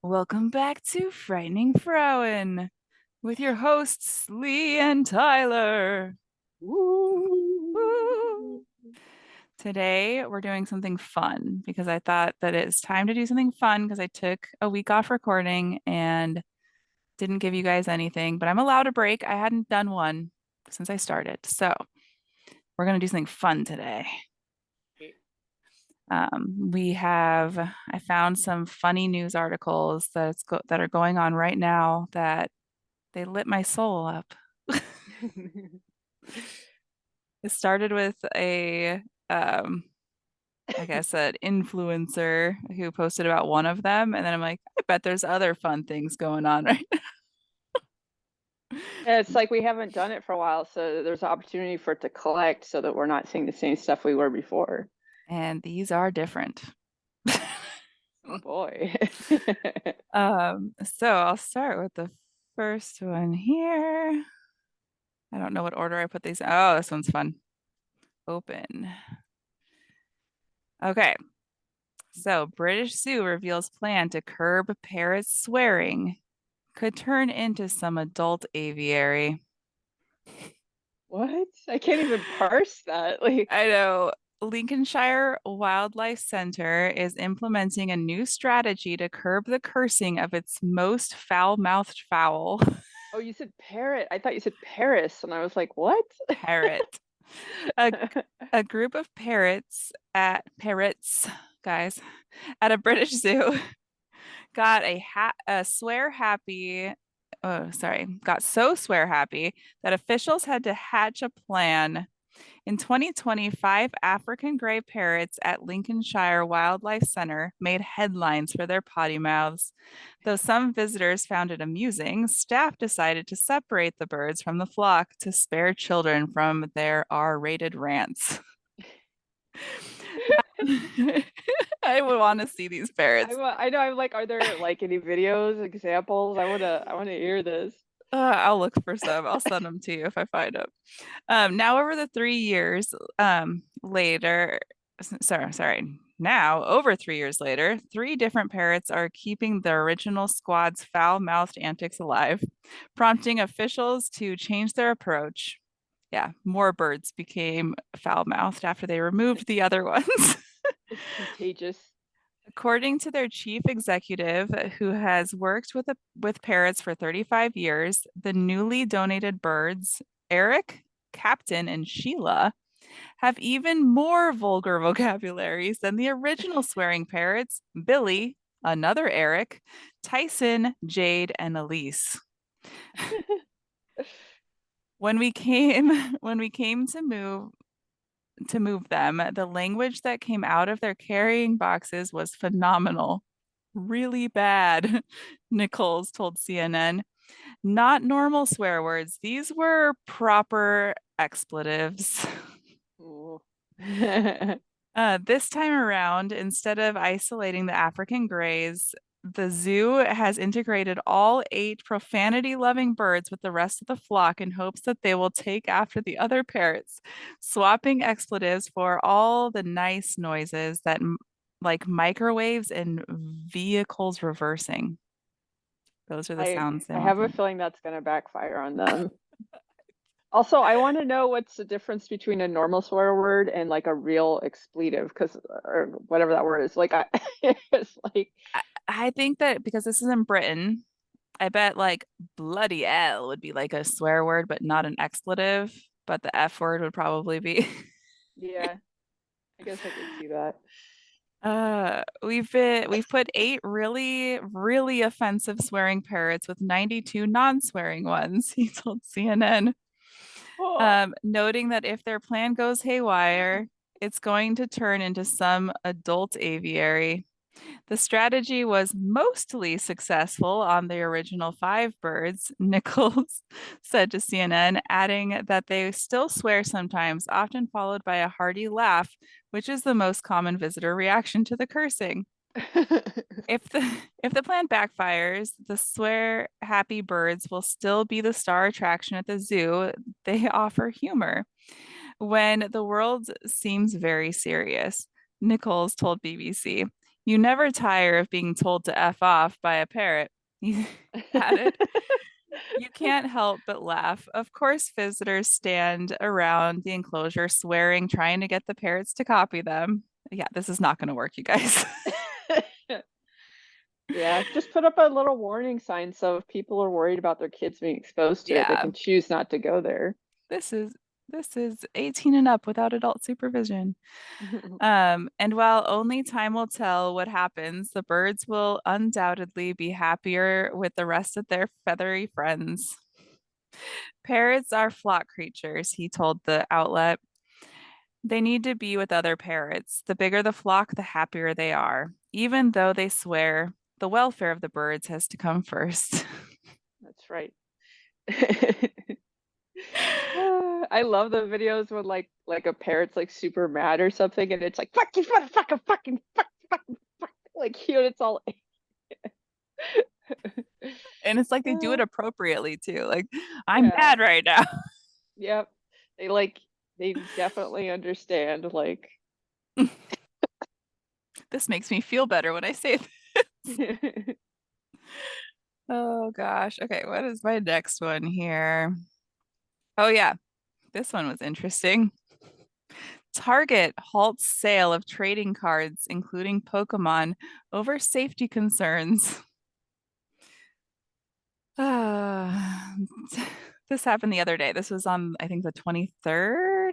Welcome back to Frightening Frauen with your hosts, Lee and Tyler. Woo! Woo. Today, we're doing something fun because I thought that it's time to do something fun because I took a week off recording and didn't give you guys anything, but I'm allowed a break. I hadn't done one since I started. So, we're going to do something fun today. I found some funny news articles that are going on right now that they lit my soul up. It started with um, I guess, an influencer who posted about one of them, and then I'm like, I bet there's other fun things going on, right? Yeah, it's like we haven't done it for a while, so there's an opportunity for it to collect so that we're not seeing the same stuff we were before. And these are different. Oh boy. So I'll start with the first one here. I don't know what order I put these. Oh, this one's fun. Open. Okay. So British Zoo reveals plan to curb parrots swearing. Could turn into some adult aviary. What? I can't even parse that. Like, I know. Lincolnshire Wildlife Center is implementing a new strategy to curb the cursing of its most foul-mouthed fowl, oh, you said parrot. I thought you said Paris, and I was like, what? parrot. A, a group of parrots, guys, at a British zoo got a swear happy. Oh, sorry, got so swear happy that officials had to hatch a plan. In 2025, African gray parrots at Lincolnshire Wildlife Center made headlines for their potty mouths. Though some visitors found it amusing, staff decided to separate the birds from the flock to spare children from their R-rated rants. I would want to see these parrots. I know. I'm like, are there like any videos, examples? I wanna hear this. I'll look for some. I'll send them to you if I find them. Now over the 3 years later, sorry. Now, over 3 years later, three different parrots are keeping the original squad's foul-mouthed antics alive, prompting officials to change their approach. Yeah, more birds became foul-mouthed after they removed the other ones. It's contagious. According to their chief executive, who has worked with parrots for 35 years, the newly donated birds, Eric, Captain, and Sheila, have even more vulgar vocabularies than the original swearing parrots, Billy, another Eric, Tyson, Jade, and Elise. When we came to move them, the language that came out of their carrying boxes was phenomenal. Really bad, Nichols told CNN. Not normal swear words. These were proper expletives. Ooh. This time around, instead of isolating the African grays, the zoo has integrated all eight profanity-loving birds with the rest of the flock in hopes that they will take after the other parrots, swapping expletives for all the nice noises that like microwaves and vehicles reversing. Those are the I sounds they I want have a them. feeling that's gonna backfire on them. Also, I want to know what's the difference between a normal swear word and like a real expletive, because or whatever that word is. Like it's like I think that because this is in Britain, I bet like bloody hell would be like a swear word, but not an expletive. But the F word would probably be. yeah, I guess I could see that. We've put eight really offensive swearing parrots with 92 non-swearing ones, he told CNN. Oh. Noting that if their plan goes haywire, it's going to turn into some adult aviary. The strategy was mostly successful on the original five birds, Nichols said to CNN, adding that they still swear sometimes, often followed by a hearty laugh, which is the most common visitor reaction to the cursing. If the if the plan backfires, the swear happy birds will still be the star attraction at the zoo. They offer humor when the world seems very serious. Nichols told BBC. You never tire of being told to F off by a parrot. He added, you can't help but laugh. Of course, visitors stand around the enclosure swearing, trying to get the parrots to copy them. Yeah, this is not going to work, you guys. Yeah, just put up a little warning sign so if people are worried about their kids being exposed to it, they Yeah, can choose not to go there. this is this is 18 and up without adult supervision. And while only time will tell what happens, the birds will undoubtedly be happier with the rest of their feathery friends. Parrots are flock creatures, he told the outlet. They need to be with other parrots. The bigger the flock, the happier they are. Even though they swear, the welfare of the birds has to come first. That's right. I love the videos when like a parrot's like super mad or something, and it's like fuck you, motherfucker, fucking fuck, like you know, it's all. And it's like they do it appropriately too. Like, I'm Yeah, mad right now. yep. They they definitely understand. Like, This makes me feel better when I say this. Oh gosh. Okay, what is my next one here? Oh yeah, this one was interesting. Target halts sale of trading cards, including Pokemon, over safety concerns. Uh, this happened the other day. This was on, I think, the 23rd.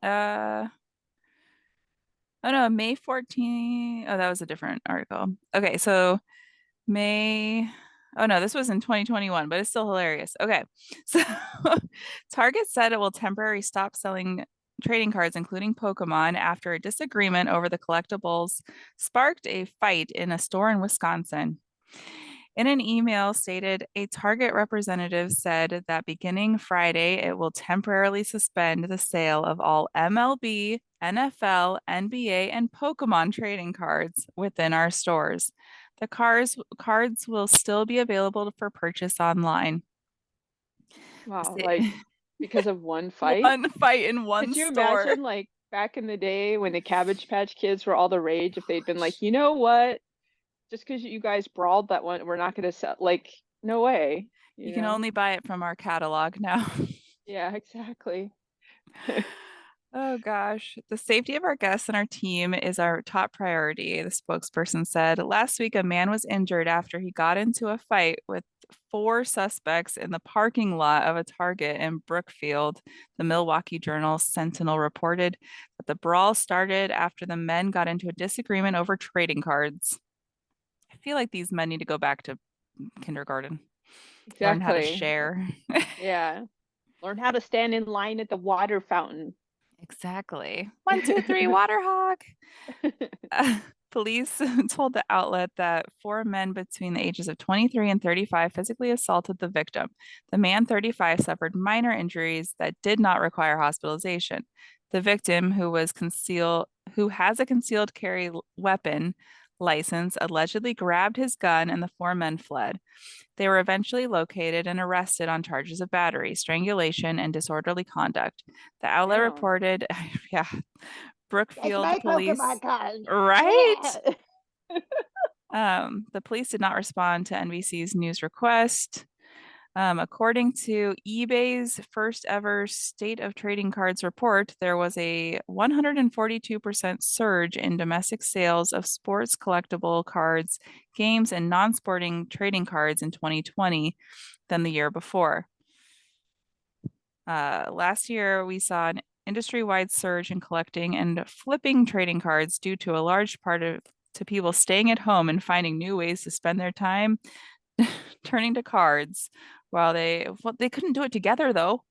Uh, oh no, May 14th. Oh, that was a different article. Okay, so May. Oh no, this was in 2021, but it's still hilarious. Okay. So Target said it will temporarily stop selling trading cards, including Pokemon, after a disagreement over the collectibles sparked a fight in a store in Wisconsin. In an email stated, a Target representative said that beginning Friday, it will temporarily suspend the sale of all MLB, NFL, NBA, and Pokemon trading cards within our stores. The cards will still be available for purchase online. wow, like because of one fight. One fight in one Could you store. imagine like back in the day when the Cabbage Patch Kids were all the rage if they'd been like, you know what? Just because you guys brawled that one, we're not gonna sell. Like, no way, You you can know? only buy it from our catalog now. Yeah, exactly. Oh gosh, the safety of our guests and our team is our top priority, the spokesperson said. Last week, a man was injured after he got into a fight with four suspects in the parking lot of a Target in Brookfield. The Milwaukee Journal Sentinel reported that the brawl started after the men got into a disagreement over trading cards. I feel like these men need to go back to kindergarten, learn how to Exactly. share. Yeah. Learn how to stand in line at the water fountain. Exactly. One, two, three, water hog. Police told the outlet that four men between the ages of 23 and 35 physically assaulted the victim. The man 35 suffered minor injuries that did not require hospitalization. The victim, who has a concealed carry weapon license, allegedly grabbed his gun and the four men fled. They were eventually located and arrested on charges of battery, strangulation, and disorderly conduct. The outlet Damn. reported, yeah, That's Brookfield my police, Pokemon card. right? Yeah. The police did not respond to NBC's news request. According to eBay's first ever State of Trading Cards report, there was a 142% surge in domestic sales of sports collectible cards, games, and non sporting trading cards in 2020 than the year before. Last year, we saw an industry-wide surge in collecting and flipping trading cards due to a large part of to people staying at home and finding new ways to spend their time turning to cards while they couldn't do it together though.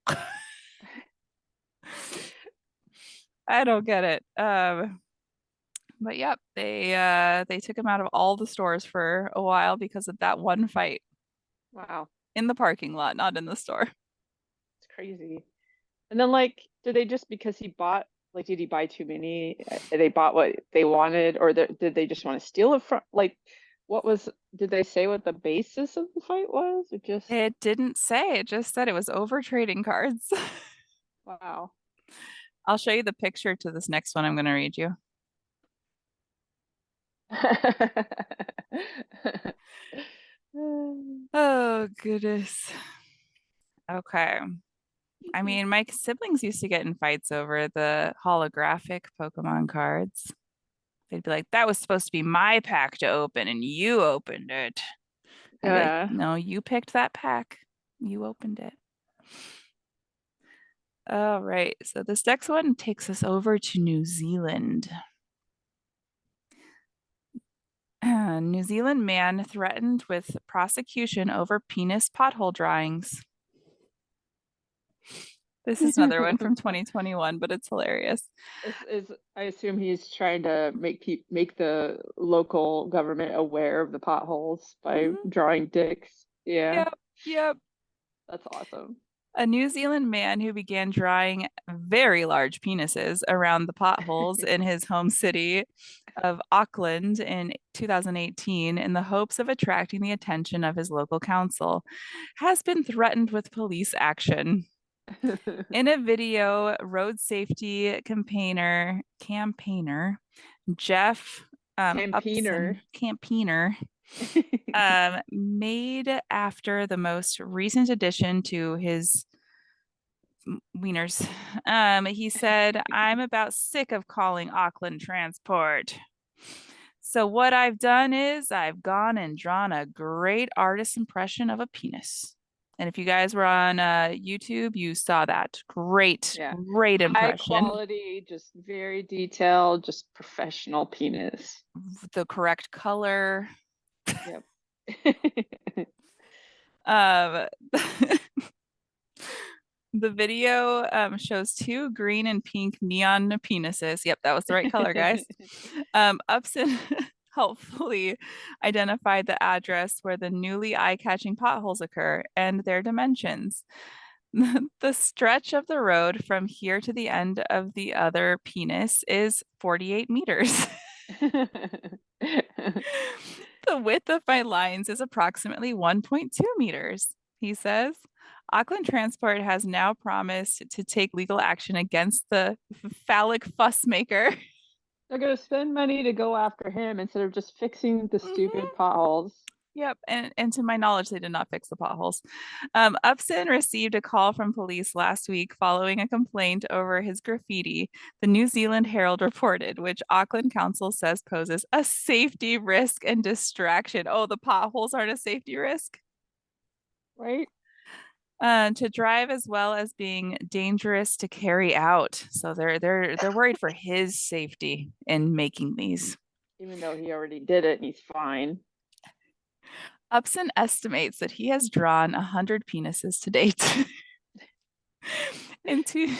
I don't get it. But yep, they took him out of all the stores for a while because of that one fight Wow. in the parking lot, not in the store. It's crazy. And then like, did they just because he bought like did he buy too many? They bought what they wanted, or did they just want to steal it from like what was did they say what the basis of the fight was? Or just It didn't say, it just said it was over trading cards. wow. I'll show you the picture to this next one I'm going to read you. Oh, goodness. Okay. I mean, my siblings used to get in fights over the holographic Pokemon cards. They'd be like, that was supposed to be my pack to open, and you opened it. I'd be like, Yeah. no, you picked that pack. You opened it. All right. So this next one takes us over to New Zealand. New Zealand man threatened with prosecution over penis pothole drawings. This is another one from 2021, but it's hilarious. Is I assume he's trying to make the local government aware of the potholes by Mhm. drawing dicks. Yeah, Yep, yep. that's awesome. A New Zealand man who began drawing very large penises around the potholes in his home city of Auckland in 2018 in the hopes of attracting the attention of his local council has been threatened with police action. In a video, road safety campaigner Jeff Campaigner. Campaigner made after the most recent addition to his wieners. He said, I'm about sick of calling Auckland transport. So what I've done is I've gone and drawn a great artist impression of a penis. And if you guys were on YouTube, you saw that. Great, Yeah. great High impression. quality, just very detailed, just professional penis. The correct color. Yep. Um, the video shows 2 green and pink neon penises. Yep, that was the right color, guys. Upson helpfully identified the address where the newly eye-catching potholes occur and their dimensions. The stretch of the road from here to the end of the other penis is 48 meters. The width of my lines is approximately 1.2 meters, he says. Auckland Transport has now promised to take legal action against the phallic fussmaker. They're gonna spend money to go after him instead of just fixing the stupid Mhm. potholes. Yep, and to my knowledge, they did not fix the potholes. Upson received a call from police last week following a complaint over his graffiti, the New Zealand Herald reported, which Auckland Council says poses a safety risk and distraction. Oh, the potholes aren't a safety risk? Right? To drive as well as being dangerous to carry out. So they're worried for his safety in making these. Even though he already did it and he's fine. Upson estimates that he has drawn 100 penises to date. in, two,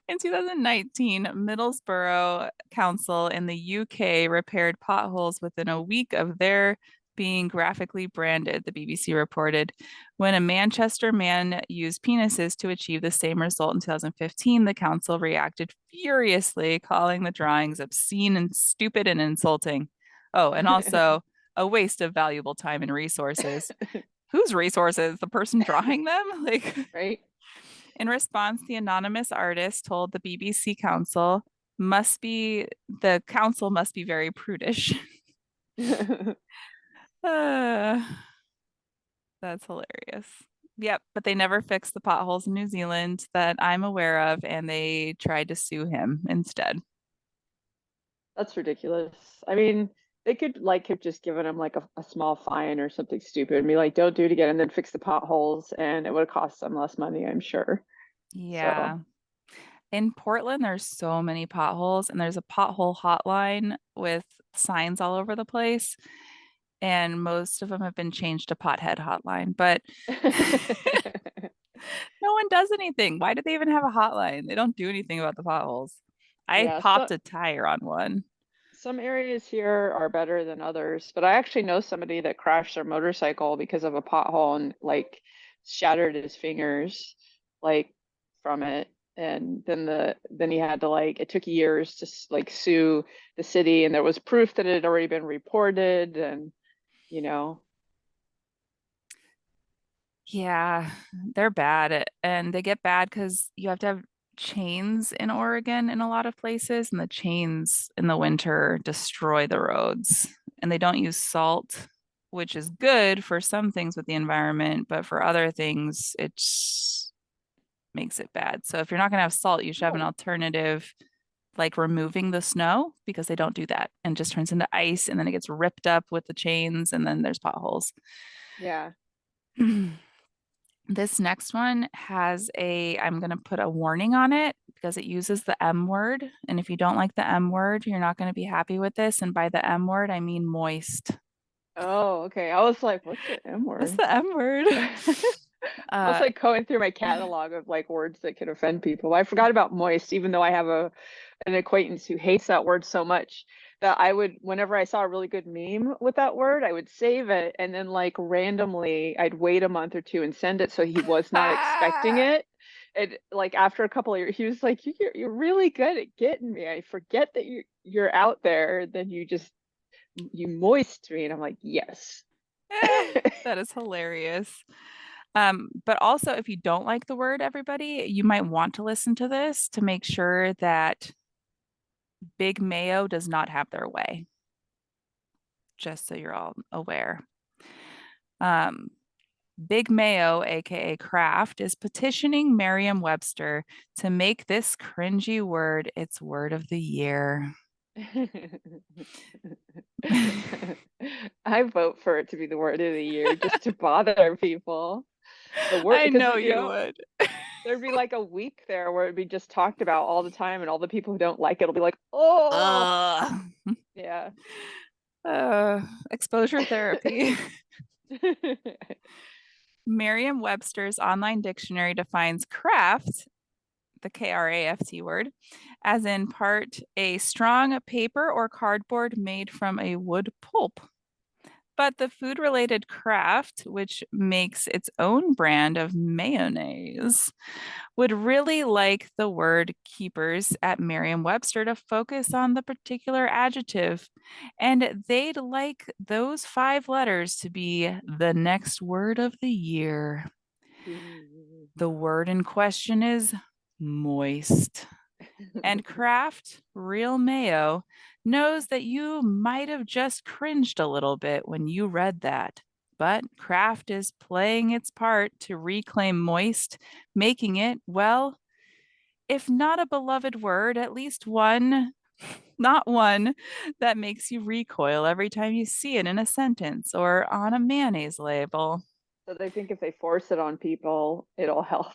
in 2019, Middlesbrough Council in the UK repaired potholes within a week of their being graphically branded, the BBC reported. When a Manchester man used penises to achieve the same result in 2015, the council reacted furiously, calling the drawings obscene and stupid and insulting. Oh, and also a waste of valuable time and resources. Whose resources? The person drawing them? Like, Right? in response, the anonymous artist told the BBC council must be the council must be very prudish. Uh, that's hilarious. Yep, but they never fixed the potholes in New Zealand that I'm aware of, and they tried to sue him instead. That's ridiculous. I mean, they could like have just given him like a small fine or something stupid and be like, don't do it again, and then fix the potholes, and it would have cost them less money, I'm sure. So Yeah. In Portland, there's so many potholes, and there's a pothole hotline with signs all over the place, and most of them have been changed to pothead hotline, but no one does anything. Why do they even have a hotline? They don't do anything about the potholes. I yeah, popped a tire on one. some areas here are better than others, but I actually know somebody that crashed their motorcycle because of a pothole and like shattered his fingers like from it. And then he had to like it took years to like sue the city, and there was proof that it had already been reported, and you know, Yeah, they're bad and they get bad because you have to have chains in Oregon in a lot of places, and the chains in the winter destroy the roads. And they don't use salt, which is good for some things with the environment, but for other things, it makes it bad. So if you're not going to have salt, you should have an Oh, alternative, like removing the snow, because they don't do that and just turns into ice and then it gets ripped up with the chains and then there's potholes. yeah. This next one has I'm going to put a warning on it because it uses the M word. And if you don't like the M word, you're not going to be happy with this. And by the M word, I mean moist. Oh, okay. I was like, what's the M What's word? the M word? I was Uh, like going through my catalog of like words that could offend people. I forgot about moist, even though I have a an acquaintance who hates that word so much that I would, whenever I saw a really good meme with that word, I would save it and then like randomly I'd wait a month or two and send it so he was not expecting it. And like after a couple of years, he was like, you're really good at getting me. I forget that you're out there, then you moist me." And I'm like, yes. that is hilarious. But also, if you don't like the word, everybody, you might want to listen to this to make sure that Big Mayo does not have their way, just so you're all aware. Um, Big Mayo, aka Kraft, is petitioning Merriam-Webster to make this cringy word its word of the year. I vote for it to be the word of the year just to bother people. The word, I because know you you know, would. there'd be like a week there where it'd be just talked about all the time, and all the people who don't like it'll be like, oh, Ugh. yeah. Uh, exposure therapy. Merriam-Webster's online dictionary defines craft, the Kraft word, as in part a strong paper or cardboard made from a wood pulp. But the food related craft, which makes its own brand of mayonnaise, would really like the word keepers at Merriam Webster to focus on the particular adjective. And they'd like those 5 letters to be the next word of the year. The word in question is moist. And Kraft, real mayo, knows that you might have just cringed a little bit when you read that. But Kraft is playing its part to reclaim moist, making it, well, if not a beloved word, at least one, not one that makes you recoil every time you see it in a sentence or on a mayonnaise label. So they think if they force it on people, it'll help.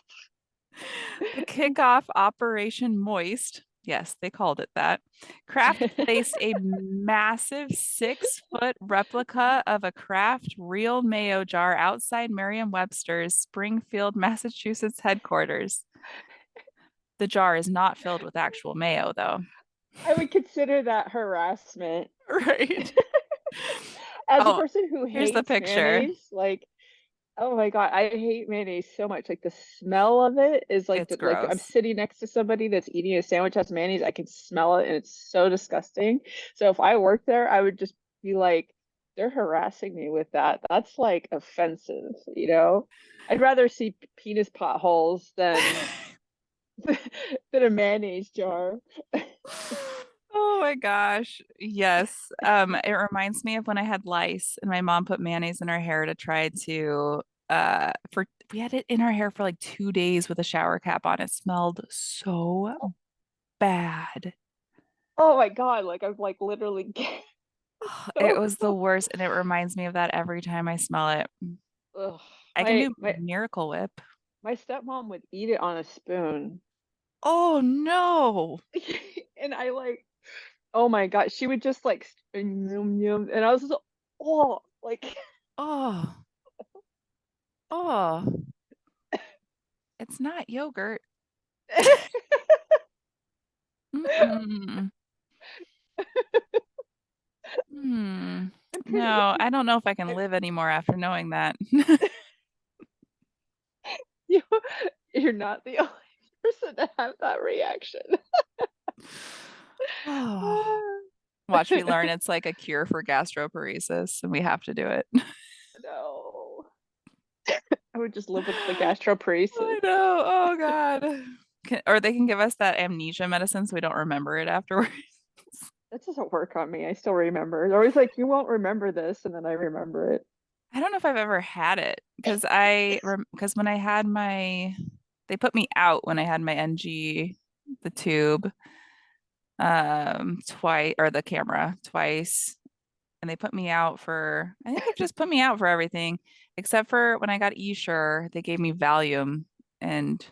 The kickoff Operation Moist, yes, they called it that. Kraft placed a massive 6-foot replica of a Kraft real mayo jar outside Merriam-Webster's Springfield, Massachusetts headquarters. The jar is not filled with actual mayo, though. I would consider that harassment. Right. As a Oh, person who here's the hates picture. mayonnaise, like, oh my God, I hate mayonnaise so much. Like the smell of it is like It's like I'm gross. sitting next to somebody that's eating a sandwich that has mayonnaise. I can smell it and it's so disgusting. So if I worked there, I would just be like, they're harassing me with that. That's like offensive, you know? I'd rather see penis potholes than than a mayonnaise jar. Oh my gosh. Yes. It reminds me of when I had lice and my mom put mayonnaise in our hair to try to for we had it in our hair for like 2 days with a shower cap on. It smelled so bad. Oh my God, like I'm like literally It so was the gross. worst, and it reminds me of that every time I smell it. Ugh. I can do My Miracle Whip. my stepmom would eat it on a spoon. Oh no. And I like, oh my God, she would just like yum, yum, and I was just, oh, like Oh, oh, it's not yogurt. Mm-mm. Hmm. I'm pretty No, I don't know if I can live anymore after knowing that. you you're not the only person to have that reaction. Oh, watch me learn. It's like a cure for gastroparesis, and we have to do it. No. I would just live with the gastroparesis. I know. Oh God. Or they can give us that amnesia medicine so we don't remember it afterwards. That doesn't work on me. I still remember. They're always like, you won't remember this, and then I remember it. I don't know if I've ever had it because when I had my they put me out when I had my NG the tube twice or the camera twice, and they put me out for I think they've just put me out for everything except for when I got Esure, they gave me Valium, and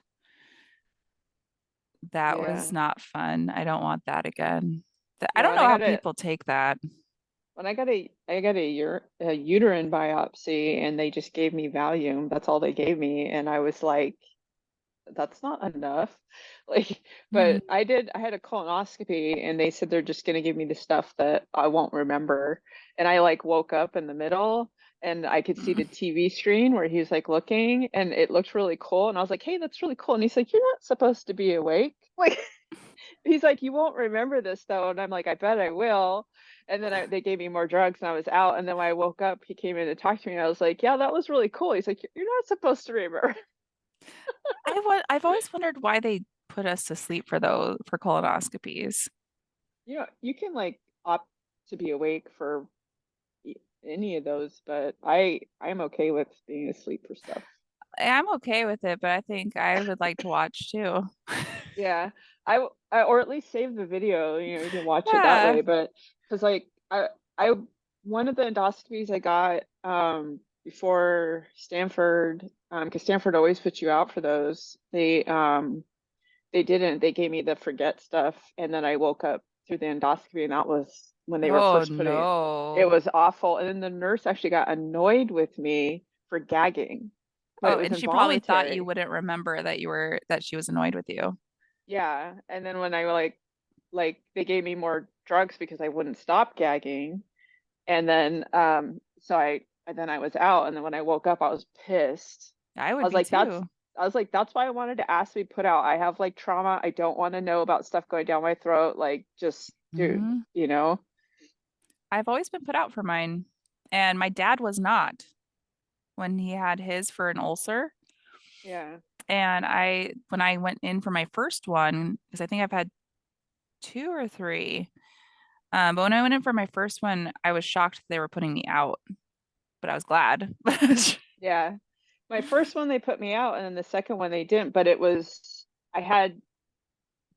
that was Yeah. not fun. I don't want that again. I Yeah, don't know how people take that. when I got a uterine biopsy and they just gave me Valium. That's all they gave me, and I was like, that's not enough. Like, Mm. but I had a colonoscopy and they said they're just gonna give me the stuff that I won't remember. And I like woke up in the middle and I could see the TV screen where he was like looking and it looked really cool. And I was like, hey, that's really cool. And he's like, you're not supposed to be awake. Like he's like, you won't remember this though. And I'm like, I bet I will. And then they gave me more drugs and I was out. And then when I woke up, he came in to talk to me. And I was like, yeah, that was really cool. He's like, you're not supposed to remember. I've always wondered why they put us to sleep for those for colonoscopies. You know, you can like opt to be awake for any of those, but I'm okay with being asleep for stuff. I'm okay with it, but I think I would like to watch too. Yeah, or at least save the video. You know, you can watch it that Yeah. way. But because like I one of the endoscopies I got before Stanford, because Stanford always puts you out for those. They didn't. They gave me the forget stuff, and then I woke up through the endoscopy, and that was when they were Oh first putting it. It no. was awful. And then the nurse actually got annoyed with me for gagging, but Oh, it was and she probably thought you involuntary. wouldn't remember that she was annoyed with you. Yeah. And then when I like they gave me more drugs because I wouldn't stop gagging. And then so and then I was out, and then when I woke up I was pissed. I I would was be like, too. that's why I wanted to ask to be put out. I have like trauma. I don't want to know about stuff going down my throat. Like, just dude, Hmm. you know? I've always been put out for mine, and my dad was not when he had his for an ulcer. Yeah. And when I went in for my first one, because I think I've had two or three, but when I went in for my first one, I was shocked they were putting me out, but I was glad. Yeah. My first one they put me out, and then the second one they didn't, but it was I had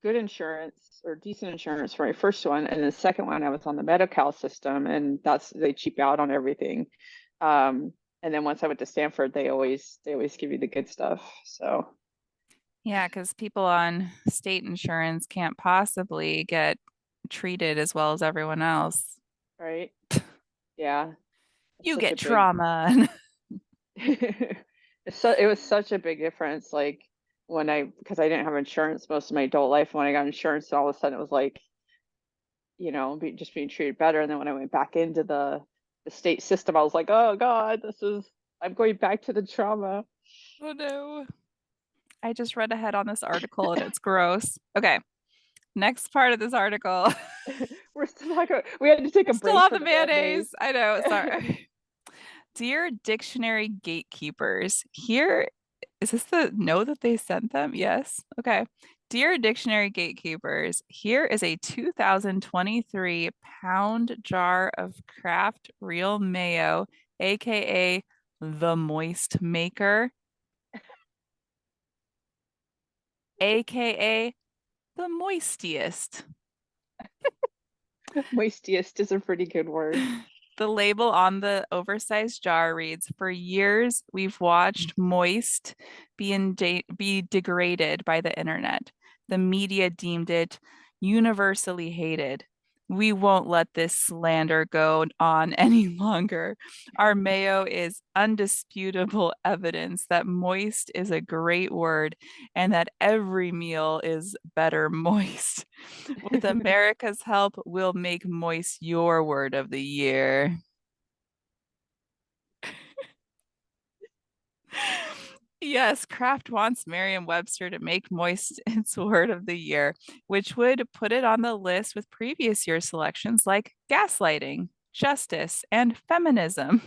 good insurance or decent insurance for my first one, and the second one I was on the Medi-Cal system, and that's they cheap out on everything. Um, and then once I went to Stanford, they always give you the good stuff. So, Yeah, because people on state insurance can't possibly get treated as well as everyone else. right? Yeah, it's You such get a big trauma. it was such a big difference. Like when because I didn't have insurance most of my adult life, when I got insurance, all of a sudden it was like, just being treated better. And then when I went back into the state system, I was like, oh God, I'm going back to the trauma. Oh no. I just read ahead on this article and it's gross. Okay, next part of this article. We're still not going. We had to take We're a still break on for the the mayonnaise. mayonnaise. I know, sorry. Dear dictionary gatekeepers, here is this the note that they sent them? Yes. Okay. Dear dictionary gatekeepers, here is a 2023 pound jar of Kraft real mayo, aka the moist maker, aka the moistiest. Moistiest is a pretty good word. The label on the oversized jar reads, "For years, we've watched Moist be degraded by the internet. The media deemed it universally hated. We won't let this slander go on any longer. Our mayo is undisputable evidence that moist is a great word and that every meal is better moist. With America's help, we'll make moist your word of the year." Yes, Kraft wants Merriam-Webster to make moist its word of the year, which would put it on the list with previous year selections like gaslighting, justice, and feminism.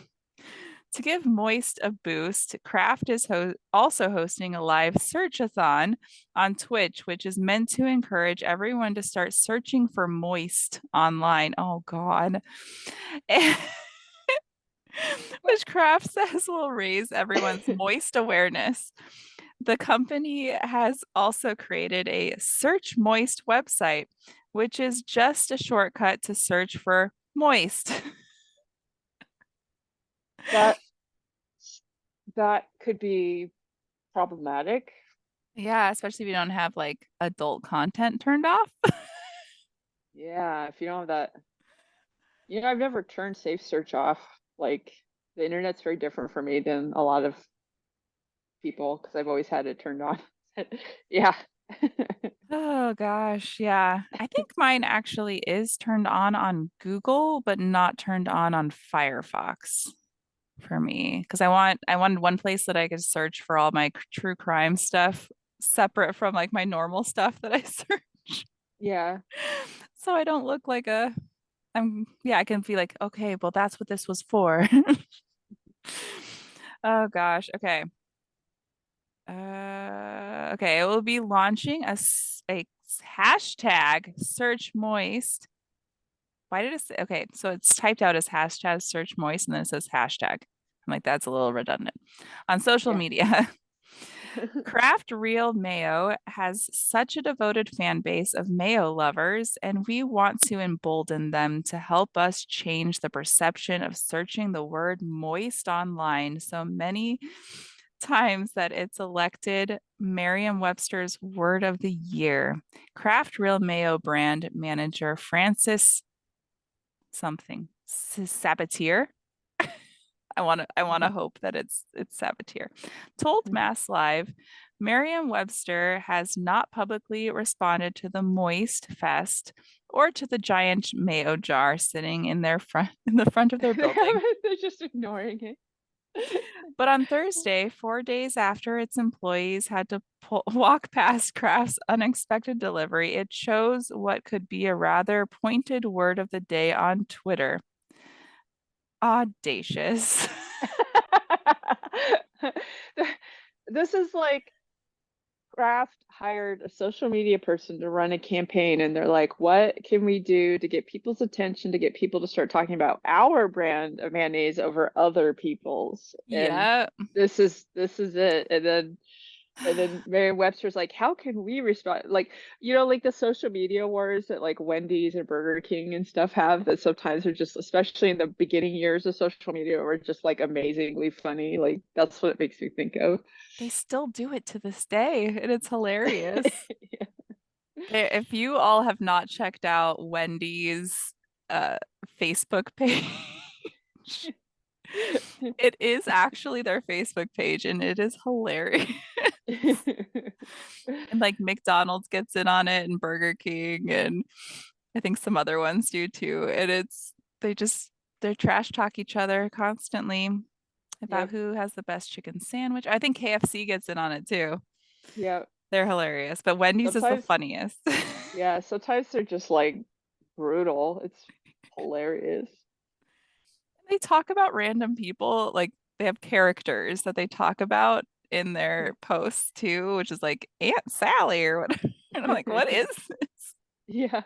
To give Moist a boost, Kraft is also hosting a live searchathon on Twitch, which is meant to encourage everyone to start searching for Moist online. Oh, God. Which Kraft says will raise everyone's moist awareness. The company has also created a Search Moist website, which is just a shortcut to search for moist. That that could be problematic. Yeah, especially if you don't have like adult content turned off. Yeah, if you don't have that. I've never turned Safe Search off. Like the internet's very different for me than a lot of people because I've always had it turned on. Yeah. Oh gosh, yeah. I think mine actually is turned on Google, but not turned on Firefox for me because I wanted one place that I could search for all my true crime stuff separate from like my normal stuff that I search. Yeah. So I don't look like a I can be like, okay, well that's what this was for. Oh gosh. Okay. Okay, it will be launching a hashtag search moist. Why did it say? Okay, so it's typed out as hashtag search moist and then it says hashtag. I'm like, that's a little redundant. On social Yeah. media, Craft Real Mayo has such a devoted fan base of mayo lovers, and we want to embolden them to help us change the perception of searching the word moist online so many times that it's elected Merriam-Webster's Word of the Year. Craft Real Mayo brand manager Francis something Sabatier. I want to hope that it's Sabatier. Told Mass Live, Merriam-Webster has not publicly responded to the Moist Fest or to the giant mayo jar sitting in the front of their building. They're just ignoring it. But on Thursday, 4 days after its employees had to walk past Kraft's unexpected delivery, it chose what could be a rather pointed word of the day on Twitter: audacious. This is like Kraft hired a social media person to run a campaign, and they're like, what can we do to get people's attention, to get people to start talking about our brand of mayonnaise over other people's? And Yeah, this is it. And then Merriam-Webster's like, how can we respond? Like, like the social media wars that like Wendy's and Burger King and stuff have that sometimes are just, especially in the beginning years of social media, were just like amazingly funny. Like that's what it makes me think of. they still do it to this day, and it's hilarious. Yeah. If you all have not checked out Wendy's uh, Facebook page, it is actually their Facebook page, and it is hilarious. And like McDonald's gets in on it, and Burger King, and I think some other ones do too. And they trash talk each other constantly about Yep. who has the best chicken sandwich. I think KFC gets in on it too. Yep. They're hilarious, but Wendy's is the Sometimes, funniest. yeah, sometimes they're just like brutal. It's hilarious. They talk about random people, like they have characters that they talk about in their posts too, which is like Aunt Sally or whatever. And I'm like, what is this? Yeah.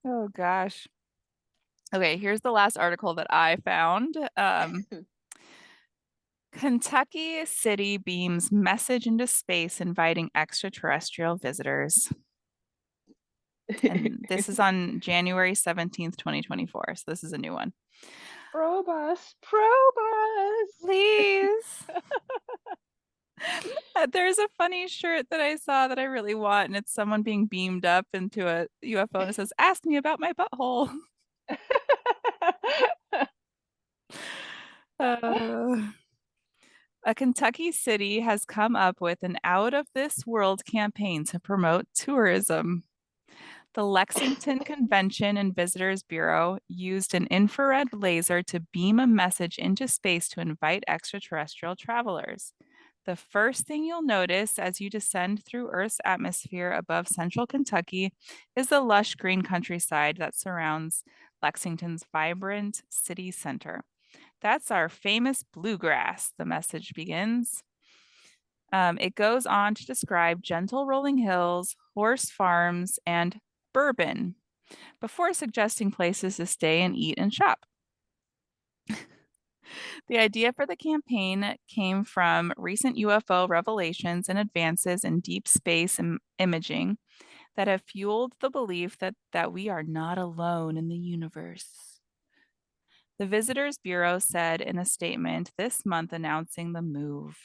Oh gosh. Okay, here's the last article that I found. Kentucky City beams message into space inviting extraterrestrial visitors. And this is on January 17th, 2024. So this is a new one. Probus, Probus. Please. There's a funny shirt that I saw that I really want, and it's someone being beamed up into a UFO and it says, "Ask me about my butthole." Uh, a Kentucky city has come up with an out of this world campaign to promote tourism. The Lexington Convention and Visitors Bureau used an infrared laser to beam a message into space to invite extraterrestrial travelers. The first thing you'll notice as you descend through Earth's atmosphere above central Kentucky is the lush green countryside that surrounds Lexington's vibrant city center. That's our famous bluegrass, the message begins. It goes on to describe gentle rolling hills, horse farms, and bourbon before suggesting places to stay and eat and shop. The idea for the campaign came from recent UFO revelations and advances in deep space imaging that have fueled the belief that we are not alone in the universe. The Visitors Bureau said in a statement this month announcing the move.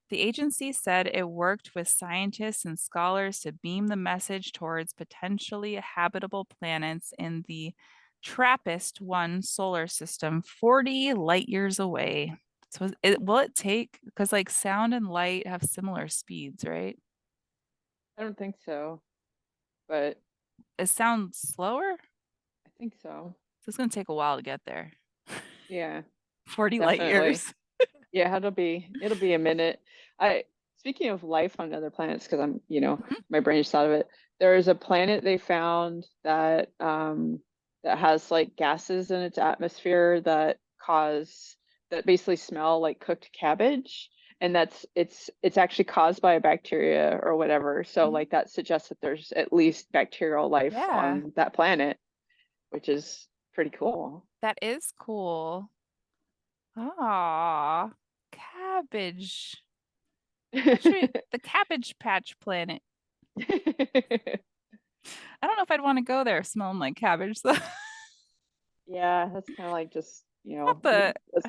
The agency said it worked with scientists and scholars to beam the message towards potentially habitable planets in the TRAPPIST 1 solar system, 40 light years away. So will it take, because like sound and light have similar speeds, right? I don't think so, but Is sound slower? I think so. So it's going to take a while to get there. Yeah, 40 light definitely. years. Yeah, it'll be a minute. I Speaking of life on other planets, because Mhm. my brain just thought of it. There is a planet they found that has like gases in its atmosphere that basically smell like cooked cabbage, and it's actually caused by a bacteria or whatever. So Mhm. like that suggests that there's at least bacterial life Yeah, on that planet, which is pretty cool. that is cool. Ah, cabbage. That should be the Cabbage Patch Planet. I don't know if I'd want to go there smelling like cabbage though. Yeah, that's kind of like just, Not the it's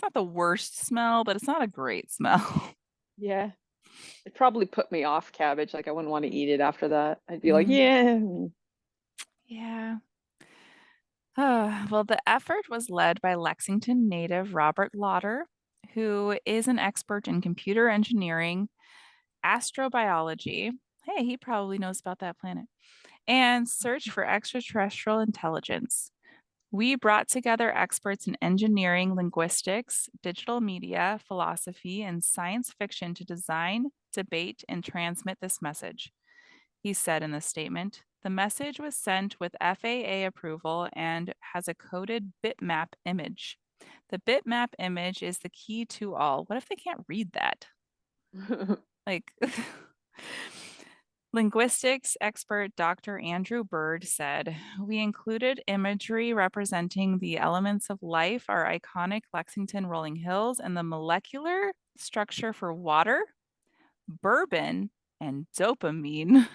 not the worst smell, but it's not a great smell. yeah, it probably put me off cabbage. Like I wouldn't want to eat it after that. I'd be like, Mhm. yeah. Yeah. Well, the effort was led by Lexington native Robert Lauder, who is an expert in computer engineering, astrobiology. Hey, he probably knows about that planet. And search for extraterrestrial intelligence. We brought together experts in engineering, linguistics, digital media, philosophy, and science fiction to design, debate, and transmit this message. He said in the statement. The message was sent with FAA approval and has a coded bitmap image. The bitmap image is the key to all. What if they can't read that? Like, linguistics expert Dr. Andrew Bird said, we included imagery representing the elements of life, our iconic Lexington rolling hills, and the molecular structure for water, bourbon, and dopamine.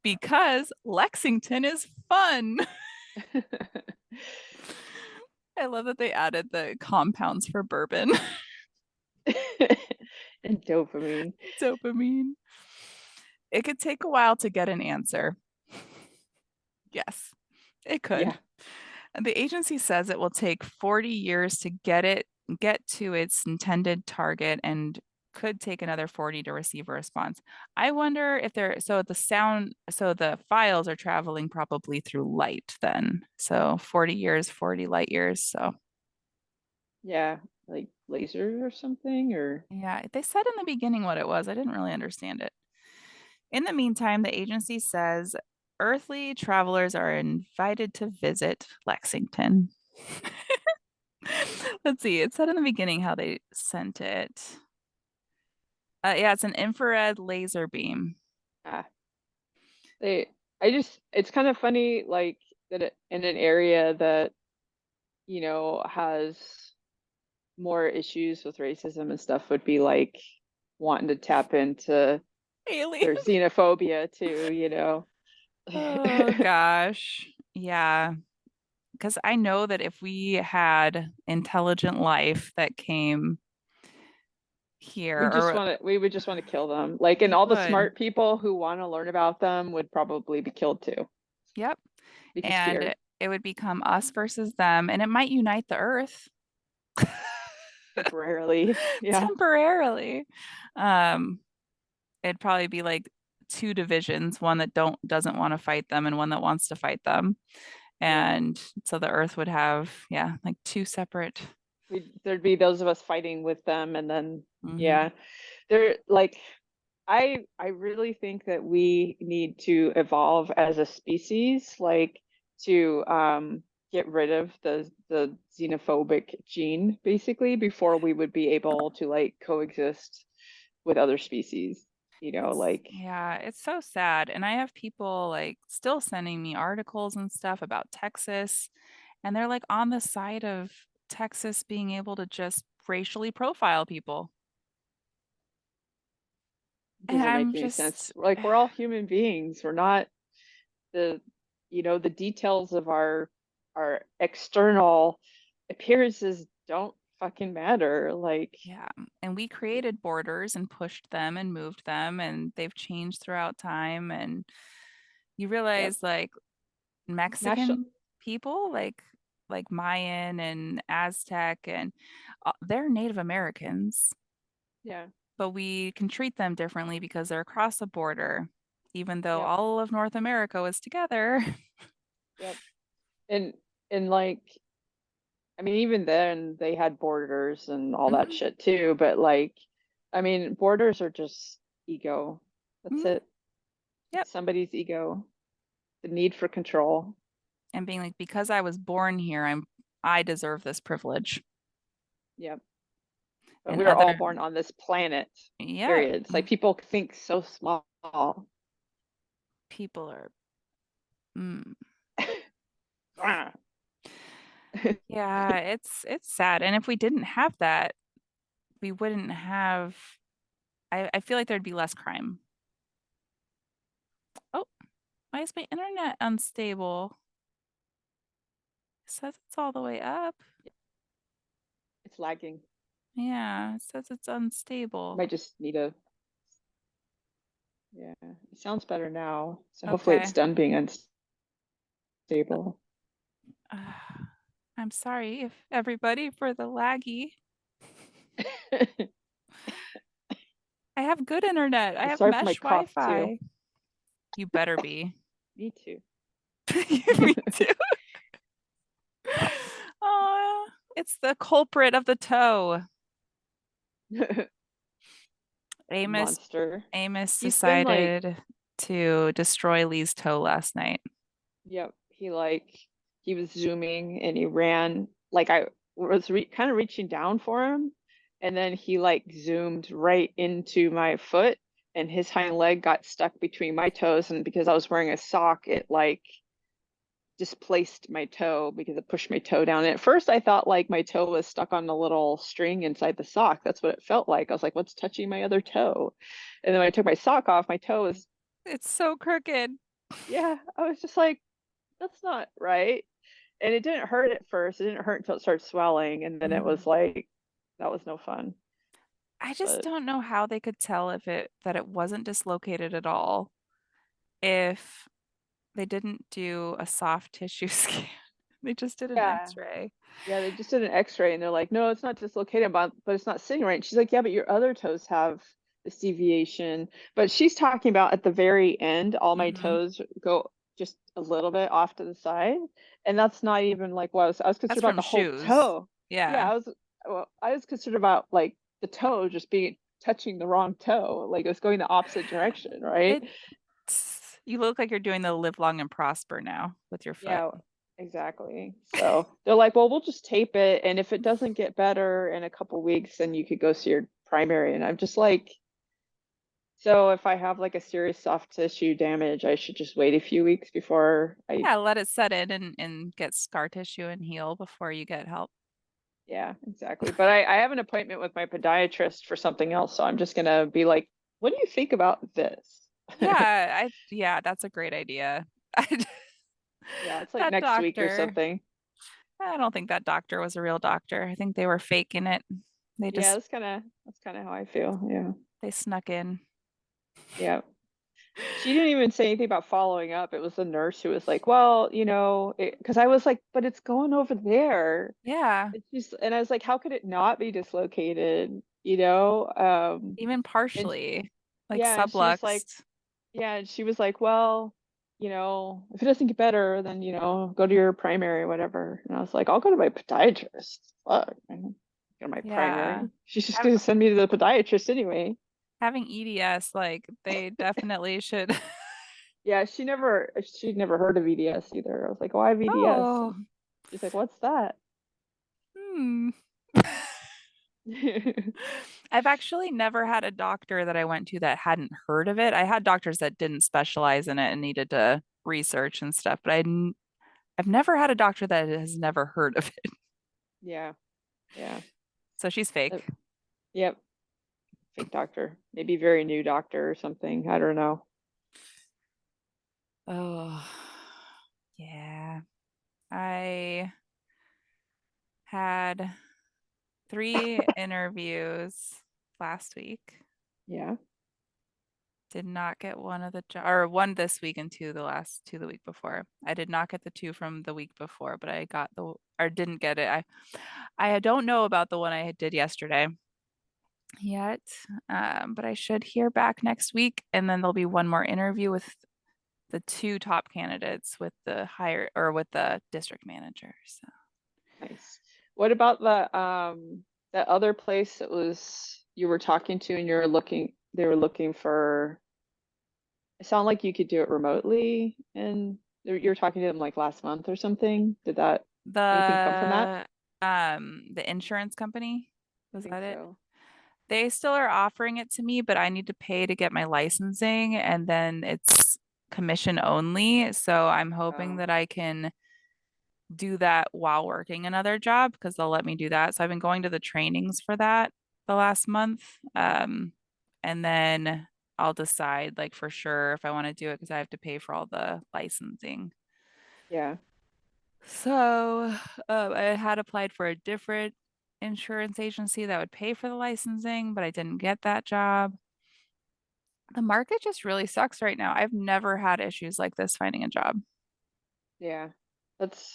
Because Lexington is fun. I love that they added the compounds for bourbon. And dopamine. Dopamine. It could take a while to get an answer. Yes, it could. Yeah. And the agency says it will take 40 years to get to its intended target and could take another 40 to receive a response. I wonder if they're so the files are traveling probably through light then. So 40 years, 40 light years. So Yeah. Like lasers or something or yeah, they said in the beginning what it was. I didn't really understand it. In the meantime, the agency says earthly travelers are invited to visit Lexington. Let's see. It said in the beginning how they sent it. Yeah, it's an infrared laser beam. ah, they it's kind of funny like in an area that, has more issues with racism and stuff would be like wanting to tap into Alien. their xenophobia too, Oh gosh. Yeah. Because I know that if we had intelligent life that came here, or We would just want to kill them. Like, and we all the would. smart people who want to learn about them would probably be killed too. Yep. Be And scared it would become us versus them, and it might unite the earth temporarily. Yeah. temporarily. Um, it'd probably be like two divisions, one that doesn't want to fight them and one that wants to fight them. Yeah. And so the earth would have, yeah, like two separate. There'd be those of us fighting with them and then Mhm. yeah. They're like I really think that we need to evolve as a species. Like to get rid of the xenophobic gene basically before we would be able to like coexist with other species, like Yeah, it's so sad. And I have people like still sending me articles and stuff about Texas, and they're like on the side of Texas being able to just racially profile people. And doesn't I'm make any just, sense. Like we're all human beings. We're not the the details of our external appearances don't fucking matter. Like yeah. And we created borders and pushed them and moved them, and they've changed throughout time. And you yep. realize like National Mexican people, like Mayan and Aztec, and they're Native Americans, yeah. but we can treat them differently because they're across the border, even though Yep. all of North America was together. Yep. And like I mean, even then they had borders and all that Mhm, shit too, but like, I mean, borders are just ego. That's mhm, it. yep. It's somebody's ego, the need for control. And being like, because I was born here, I deserve this privilege. Yep. But And we are other, all born on this planet, yeah, period. It's like people think so small. people are, mm, Ah. yeah, it's sad. And if we didn't have that, we wouldn't have, I feel like there'd be less crime. Oh, why is my internet unstable? It says it's all the way up. It's lagging. Yeah, it says it's unstable. Might just need a, yeah, it sounds better now. So hopefully it's Okay. done being unstable. I'm sorry if everybody for the laggy. I have good internet. I have Sorry for my mesh cough too. Wi-Fi. You better be. Me too. Me too. Oh, it's the culprit of the toe. Amos Monster. Amos He's been like, decided to destroy Lee's toe last night. yep, he was zooming and he ran like I was kind of reaching down for him and then he like zoomed right into my foot and his hind leg got stuck between my toes and because I was wearing a sock it like displaced my toe because it pushed my toe down. And at first I thought like my toe was stuck on a little string inside the sock. That's what it felt like. I was like, what's touching my other toe? And then when I took my sock off, my toe was, It's so crooked. yeah, I was just like, that's not right. And it didn't hurt at first. It didn't hurt until it started swelling. And then it Mm. was like, that was no fun. I just But don't know how they could tell if it that it wasn't dislocated at all if they didn't do a soft tissue scan. They just did an yeah, X-ray. yeah, they just did an x-ray and they're like, no, it's not dislocated, but it's not sitting right. And she's like, yeah, but your other toes have this deviation. But she's talking about at the very end, all my Hmm. toes go just a little bit off to the side. And that's not even like what I was That's concerned about from the whole shoes. toe. Yeah, Yeah. I was concerned about like the toe just being touching the wrong toe, like it was going the opposite direction, right? It you look like you're doing the live long and prosper now with your foot. Yeah, exactly. So they're like, well, we'll just tape it, and if it doesn't get better in a couple weeks, then you could go see your primary. And I'm just like, so if I have like a serious soft tissue damage, I should just wait a few weeks before I, Yeah, let it set in and get scar tissue and heal before you get help. yeah, exactly. But I have an appointment with my podiatrist for something else, so I'm just gonna be like, what do you think about this? Yeah, that's a great idea. Yeah, it's like That next week or doctor, something. I don't think that doctor was a real doctor. I think they were faking it. They Yeah, just that's kind of how I feel. Yeah. they snuck in. Yeah. She didn't even say anything about following up. It was the nurse who was like, well, because I was like, but it's going over there. Yeah, And I was like, how could it not be dislocated? even And partially, like yeah, and she was like, subluxed. yeah, and she was like, well, if it doesn't get better, then, go to your primary or whatever. And I was like, I'll go to my podiatrist. Fuck, man. Go to my Yeah. primary. She's just Have, gonna send me to the podiatrist anyway. having EDS, like they definitely should Yeah, she'd never heard of EDS either. I was like, why VDS? Oh, And she's like, what's that? hmm. I've actually never had a doctor that I went to that hadn't heard of it. I had doctors that didn't specialize in it and needed to research and stuff, but I've never had a doctor that has never heard of it. Yeah, yeah. So she's Uh, fake. Yep, fake doctor. Maybe very new doctor or something. I don't know. Oh, yeah. I had 3 interviews last week. Yeah, Did not get one of the or one this week and two the week before. I did not get the two from the week before, but I got the or didn't get it. I don't know about the one I did yesterday yet, but I should hear back next week, and then there'll be one more interview with the two top candidates with the higher or with the district manager. So nice. What about that other place that was you were talking to and they were looking for, it sounded like you could do it remotely and you were talking to them like last month or something. Did that anything come from that? the insurance company, I was think that it? so. They still are offering it to me, but I need to pay to get my licensing and then it's commission only. So I'm hoping Oh, that I can do that while working another job because they'll let me do that. So I've been going to the trainings for that the last month. And then I'll decide like for sure if I want to do it because I have to pay for all the licensing. yeah. So I had applied for a different insurance agency that would pay for the licensing, but I didn't get that job. The market just really sucks right now. I've never had issues like this finding a job. Yeah. That's,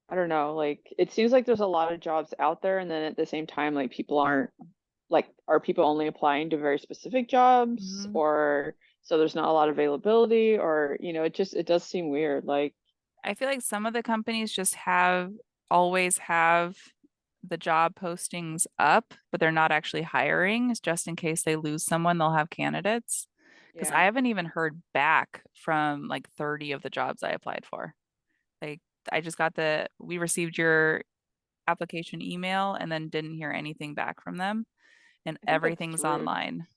I don't know, like it seems like there's a lot of jobs out there and then at the same time like people aren't like are people only applying to very specific jobs Mhm. or so there's not a lot of availability or it does seem weird like I feel like some of the companies just always have the job postings up, but they're not actually hiring. Just in case they lose someone, they'll have candidates. Because I yeah. haven't even heard back from like 30 of the jobs I applied for. Like I just got we received your application email and then didn't hear anything back from them, and I think that's everything's rude. online.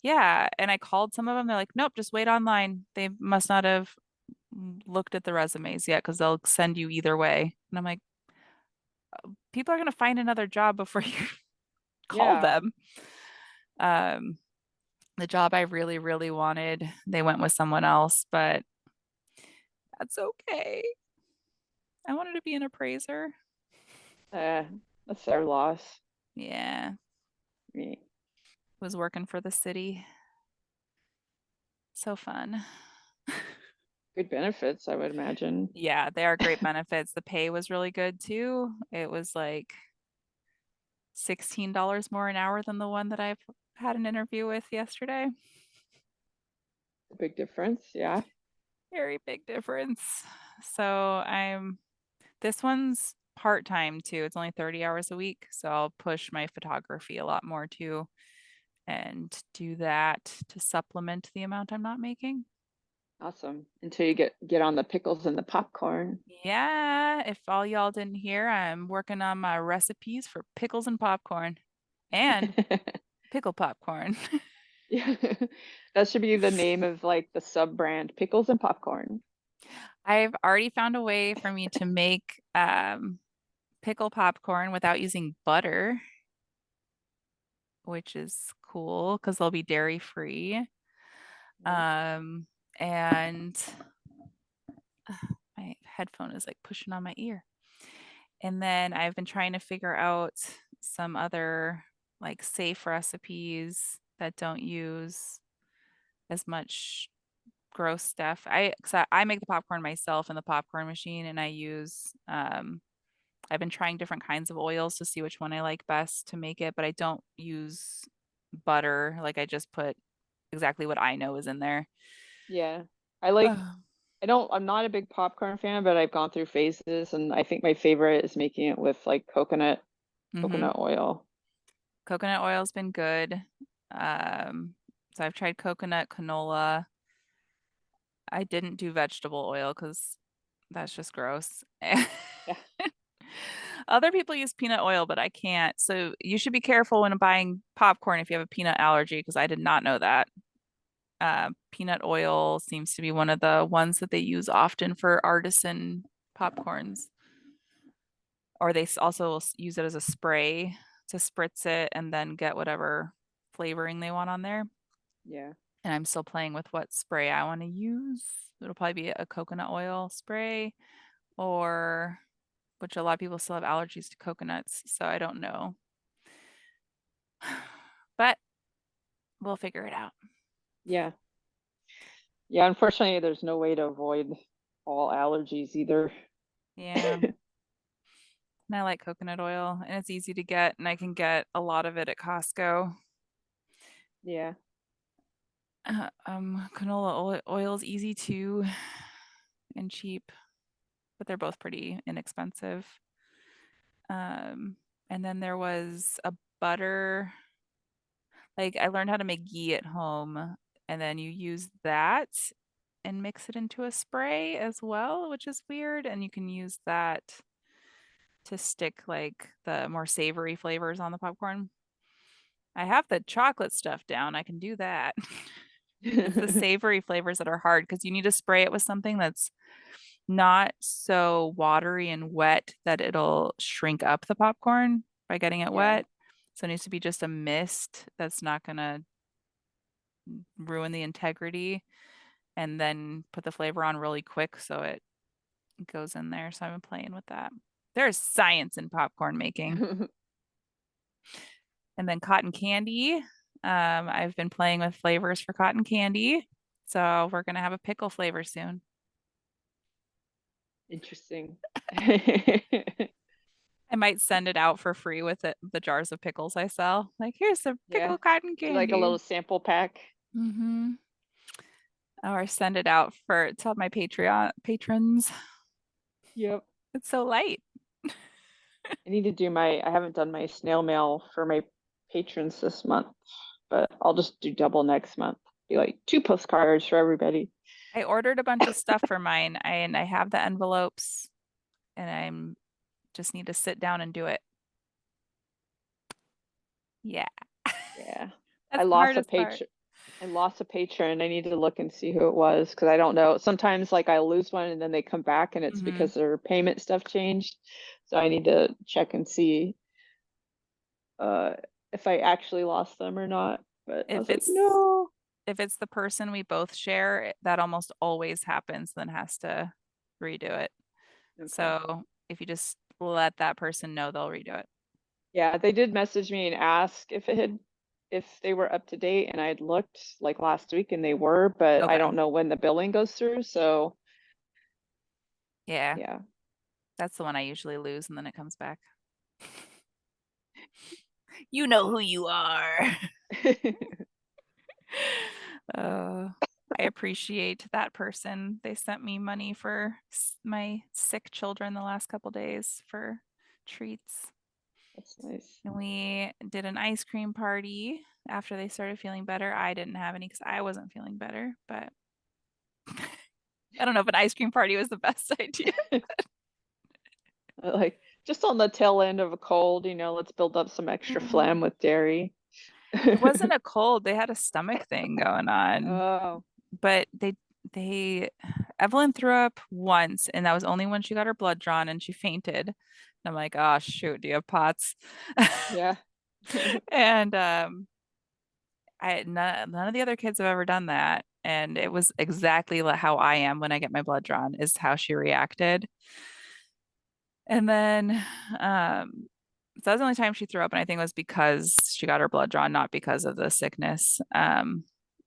Yeah, and I called some of them. They're like, nope, just wait online. They must not have looked at the resumes yet because they'll send you either way. And I'm like, people are going to find another job before you call Yeah. them. Um, the job I really, really wanted, they went with someone else, but that's okay. I wanted to be an appraiser. uh, that's their loss. Yeah, Me. was working for the city. So fun. Good benefits I would imagine. Yeah, they are great benefits. The pay was really good too. It was like $16 more an hour than the one that I've had an interview with yesterday. A big difference, yeah. Very big difference. So this one's part-time too. It's only 30 hours a week. So I'll push my photography a lot more too and do that to supplement the amount I'm not making. Awesome. Until you get on the pickles and the popcorn. Yeah, if all y'all didn't hear, I'm working on my recipes for pickles and popcorn and pickle popcorn. Yeah. That should be the name of like the sub brand, pickles and popcorn. I've already found a way for me to make pickle popcorn without using butter, which is cool because they'll be dairy free. Right. Um, and my headphone is like pushing on my ear. And then I've been trying to figure out some other like safe recipes that don't use as much gross stuff. I make the popcorn myself in the popcorn machine and I use I've been trying different kinds of oils to see which one I like best to make it, but I don't use butter. Like I just put exactly what I know is in there. Yeah. I like Ugh. I'm not a big popcorn fan, but I've gone through phases and I think my favorite is making it with like Mm-hmm. coconut oil. Coconut oil's been good. Um, so I've tried coconut, canola. I didn't do vegetable oil because that's just gross. Yeah. Other people use peanut oil, but I can't. So you should be careful when buying popcorn if you have a peanut allergy, because I did not know that. Peanut oil seems to be one of the ones that they use often for artisan popcorns, or they also use it as a spray to spritz it and then get whatever flavoring they want on there. Yeah. And I'm still playing with what spray I want to use. It'll probably be a coconut oil spray, or which a lot of people still have allergies to coconuts, so I don't know. But we'll figure it out. Yeah. Yeah, unfortunately, there's no way to avoid all allergies either. Yeah. And I like coconut oil, and it's easy to get, and I can get a lot of it at Costco. Yeah. Canola oil is easy too and cheap, but they're both pretty inexpensive. Um, and then there was a butter. Like I learned how to make ghee at home, and then you use that and mix it into a spray as well, which is weird. And you can use that to stick like the more savory flavors on the popcorn. I have the chocolate stuff down. I can do that. It's the savory flavors that are hard because you need to spray it with something that's not so watery and wet that it'll shrink up the popcorn by getting it Yeah. wet. So it needs to be just a mist that's not going to ruin the integrity, and then put the flavor on really quick so it goes in there. So I've been playing with that. There's science in popcorn making. And then cotton candy. I've been playing with flavors for cotton candy. So we're gonna have a pickle flavor soon. Interesting. I might send it out for free with it, the jars of pickles I sell. Like, here's the Yeah. pickle cotton Do like a little candy. sample pack. Mm-hmm. Or send it out for to my Patreon patrons. Yep. It's so light. I need to do I haven't done my snail mail for my patrons this month, but I'll just do double next month. Be like two postcards for everybody. I ordered a bunch of stuff for mine, and I have the envelopes, and I'm just need to sit down and do it. Yeah. Yeah. I That's the lost a hardest part. patron. I lost a patron. I need to look and see who it was because I don't know. Sometimes like I lose one and then they come back and it's Hmm. because their payment stuff changed. So I need to check and see uh if I actually lost them or not. But I If was like, it's no. if it's the person we both share, that almost always happens, then has to redo it. Okay. So if you just let that person know, they'll redo it. Yeah, they did message me and ask if they were up to date and I'd looked like last week and they were, but I Okay. don't know when the billing goes through. So Yeah. yeah. That's the one I usually lose and then it comes back. You know who you are. uh, I appreciate that person. They sent me money for my sick children the last couple days for treats. That's nice. And we did an ice cream party after they started feeling better. I didn't have any because I wasn't feeling better, but I don't know if an ice cream party was the best idea. Like just on the tail end of a cold, let's build up some extra Mm. phlegm with dairy. It wasn't a cold. They had a stomach thing going on, Oh, but they Evelyn threw up once, and that was only when she got her blood drawn and she fainted. And I'm like, oh shoot, do you have POTS? yeah. And none of the other kids have ever done that, and it was exactly how I am when I get my blood drawn, is how she reacted. And then so that was the only time she threw up, and I think it was because she got her blood drawn, not because of the sickness.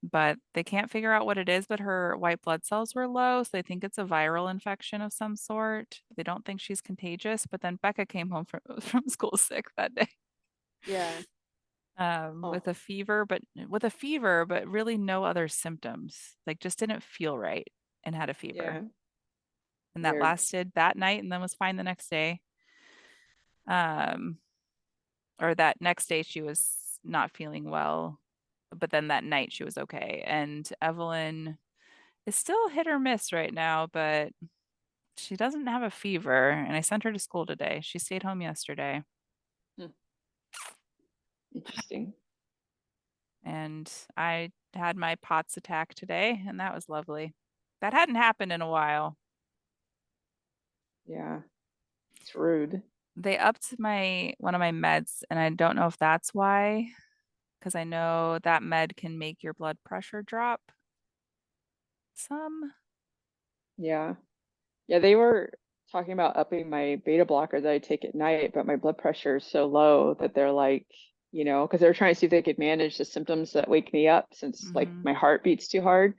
But they can't figure out what it is, but her white blood cells were low, so they think it's a viral infection of some sort. They don't think she's contagious, but then Becca came home from school sick that day. Yeah. Oh, With a fever, but really no other symptoms. Like just didn't feel right and had a fever. yeah. And that Weird. lasted that night and then was fine the next day. Um, or that next day she was not feeling well, but then that night she was okay. And Evelyn It's still hit or miss right now, but she doesn't have a fever, and I sent her to school today. She stayed home yesterday, Hmm, interesting. and I had my POTS attack today, and that was lovely. That hadn't happened in a while. Yeah, it's rude. They upped my one of my meds, and I don't know if that's why, because I know that med can make your blood pressure drop some. Yeah. Yeah, they were talking about upping my beta blocker that I take at night, but my blood pressure is so low that they're like, because they're trying to see if they could manage the symptoms that wake me up since like Hmm. my heart beats too hard.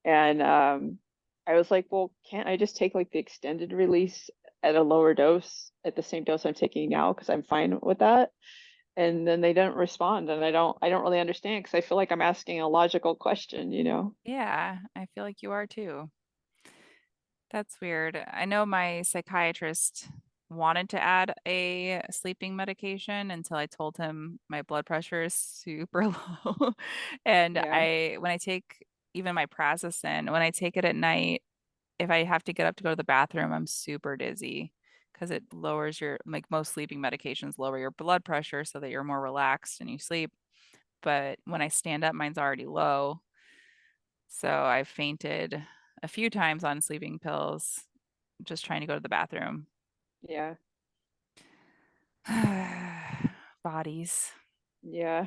And I was like, well, can't I just take like the extended release at a lower dose at the same dose I'm taking now because I'm fine with that? And then they don't respond, and I don't really understand because I feel like I'm asking a logical question. Yeah, I feel like you are too. That's weird. I know my psychiatrist wanted to add a sleeping medication until I told him my blood pressure is super low. And Yeah. when I take even my Prazosin, when I take it at night, if I have to get up to go to the bathroom, I'm super dizzy because it lowers your, like most sleeping medications lower your blood pressure so that you're more relaxed and you sleep. But when I stand up, mine's already low. So I fainted a few times on sleeping pills just trying to go to the bathroom. Yeah. Bodies. Yeah.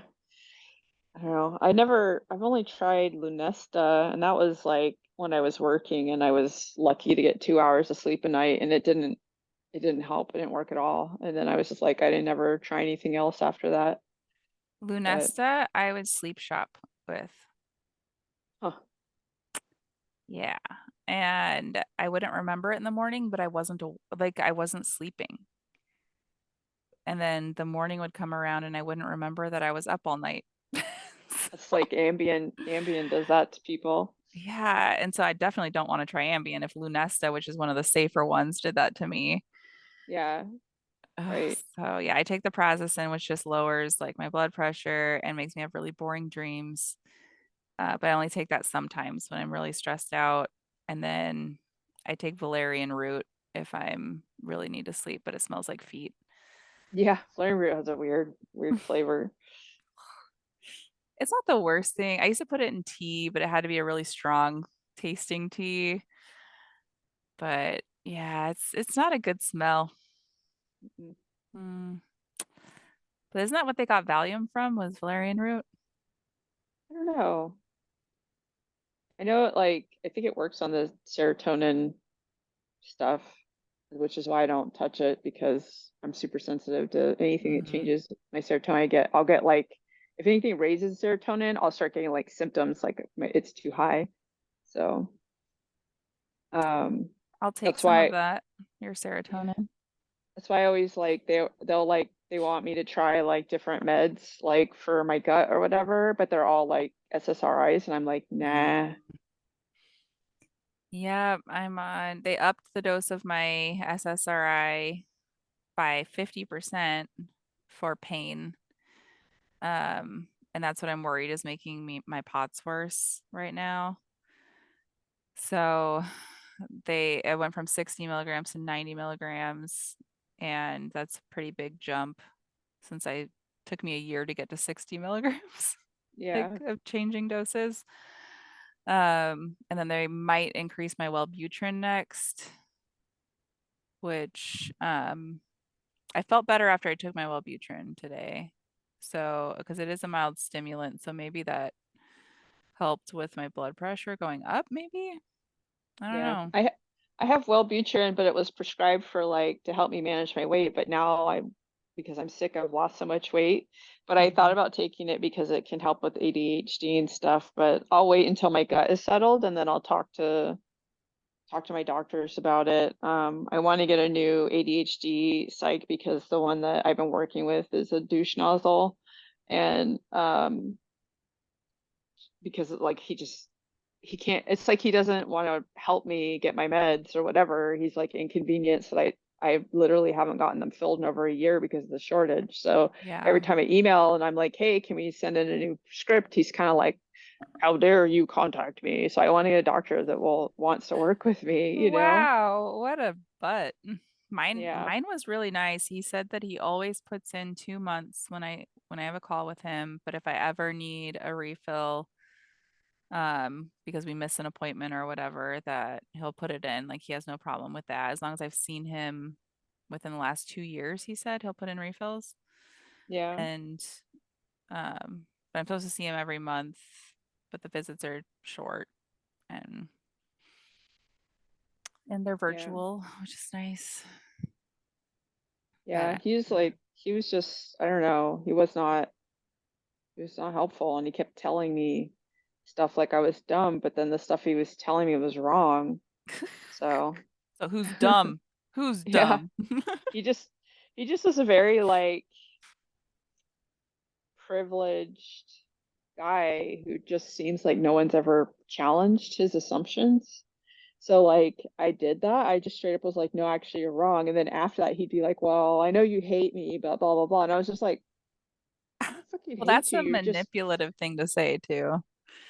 I don't know. I've only tried Lunesta, and that was like when I was working, and I was lucky to get 2 hours of sleep a night, and it didn't help. It didn't work at all. And then I was just like, I didn't never try anything else after that. But Lunesta, I would sleep shop with. huh, Yeah. And I wouldn't remember it in the morning, but like I wasn't sleeping. And then the morning would come around and I wouldn't remember that I was up all night. it's like Ambien does that to people. Yeah. And so I definitely don't want to try Ambien if Lunesta, which is one of the safer ones, did that to me. Yeah, Ugh, right. so yeah, I take the Prazosin, which just lowers like my blood pressure and makes me have really boring dreams. But I only take that sometimes when I'm really stressed out. And then I take valerian root if I'm really need to sleep, but it smells like feet. Yeah, flame root has a weird flavor. It's not the worst thing. I used to put it in tea, but it had to be a really strong tasting tea. But yeah, it's not a good smell. Mm, Mm. But isn't that what they got Valium from? Was valerian root? I don't know. I know I think it works on the serotonin stuff, which is why I don't touch it because I'm super sensitive to anything that Hmm. changes my serotonin. I'll get like, if anything raises serotonin, I'll start getting like symptoms like it's too high. So, um, I'll take that's some of why, that, your yeah, serotonin. that's why I always like they want me to try like different meds like for my gut or whatever, but they're all like SSRIs, and I'm like, Mm. nah. Yeah, they upped the dose of my SSRI by 50% for pain. And that's what I'm worried is making me my POTS worse right now. So it went from 60 milligrams to 90 milligrams, and that's a pretty big jump since I took me a year to get to 60 milligrams, like Yeah, of changing doses. And then they might increase my Wellbutrin next, which I felt better after I took my Wellbutrin today. So, because it is a mild stimulant, so maybe that helped with my blood pressure going up, maybe? I don't yeah. know. I have Wellbutrin, but it was prescribed for like to help me manage my weight. But now because I'm sick, I've lost so much weight. But I thought Hmm. about taking it because it can help with ADHD and stuff. But I'll wait until my gut is settled, and then I'll talk to my doctors about it. I want to get a new ADHD psych because the one that I've been working with is a douche nozzle, and because like he can't. It's like he doesn't want to help me get my meds or whatever. He's like inconvenienced that I literally haven't gotten them filled in over a year because of the shortage. So Yeah. every time I email and I'm like, hey, can we send in a new script? He's kind of like, how dare you contact me? So I want to get a doctor that will wants to work with me, you know? Wow, what a butt. Yeah. Mine was really nice. He said that he always puts in 2 months when I have a call with him, but if I ever need a refill, because we miss an appointment or whatever, that he'll put it in. Like he has no problem with that. As long as I've seen him within the last 2 years, he said he'll put in refills. Yeah. And but I'm supposed to see him every month, but the visits are short and they're Yeah. virtual, which is nice. Yeah. But He's yeah. like, he was just, I don't know, he was not helpful and he kept telling me stuff like I was dumb, but then the stuff he was telling me was wrong. So, So who's dumb? Who's yeah, dumb? he just he just was a very like privileged guy who just seems like no one's ever challenged his assumptions. So like I did that. I just straight up was like, no, actually you're wrong. And then after that he'd be like, well, I know you hate me, but blah blah blah. And I was just like, I don't fucking Well, hate that's you. a You're just manipulative thing to say too.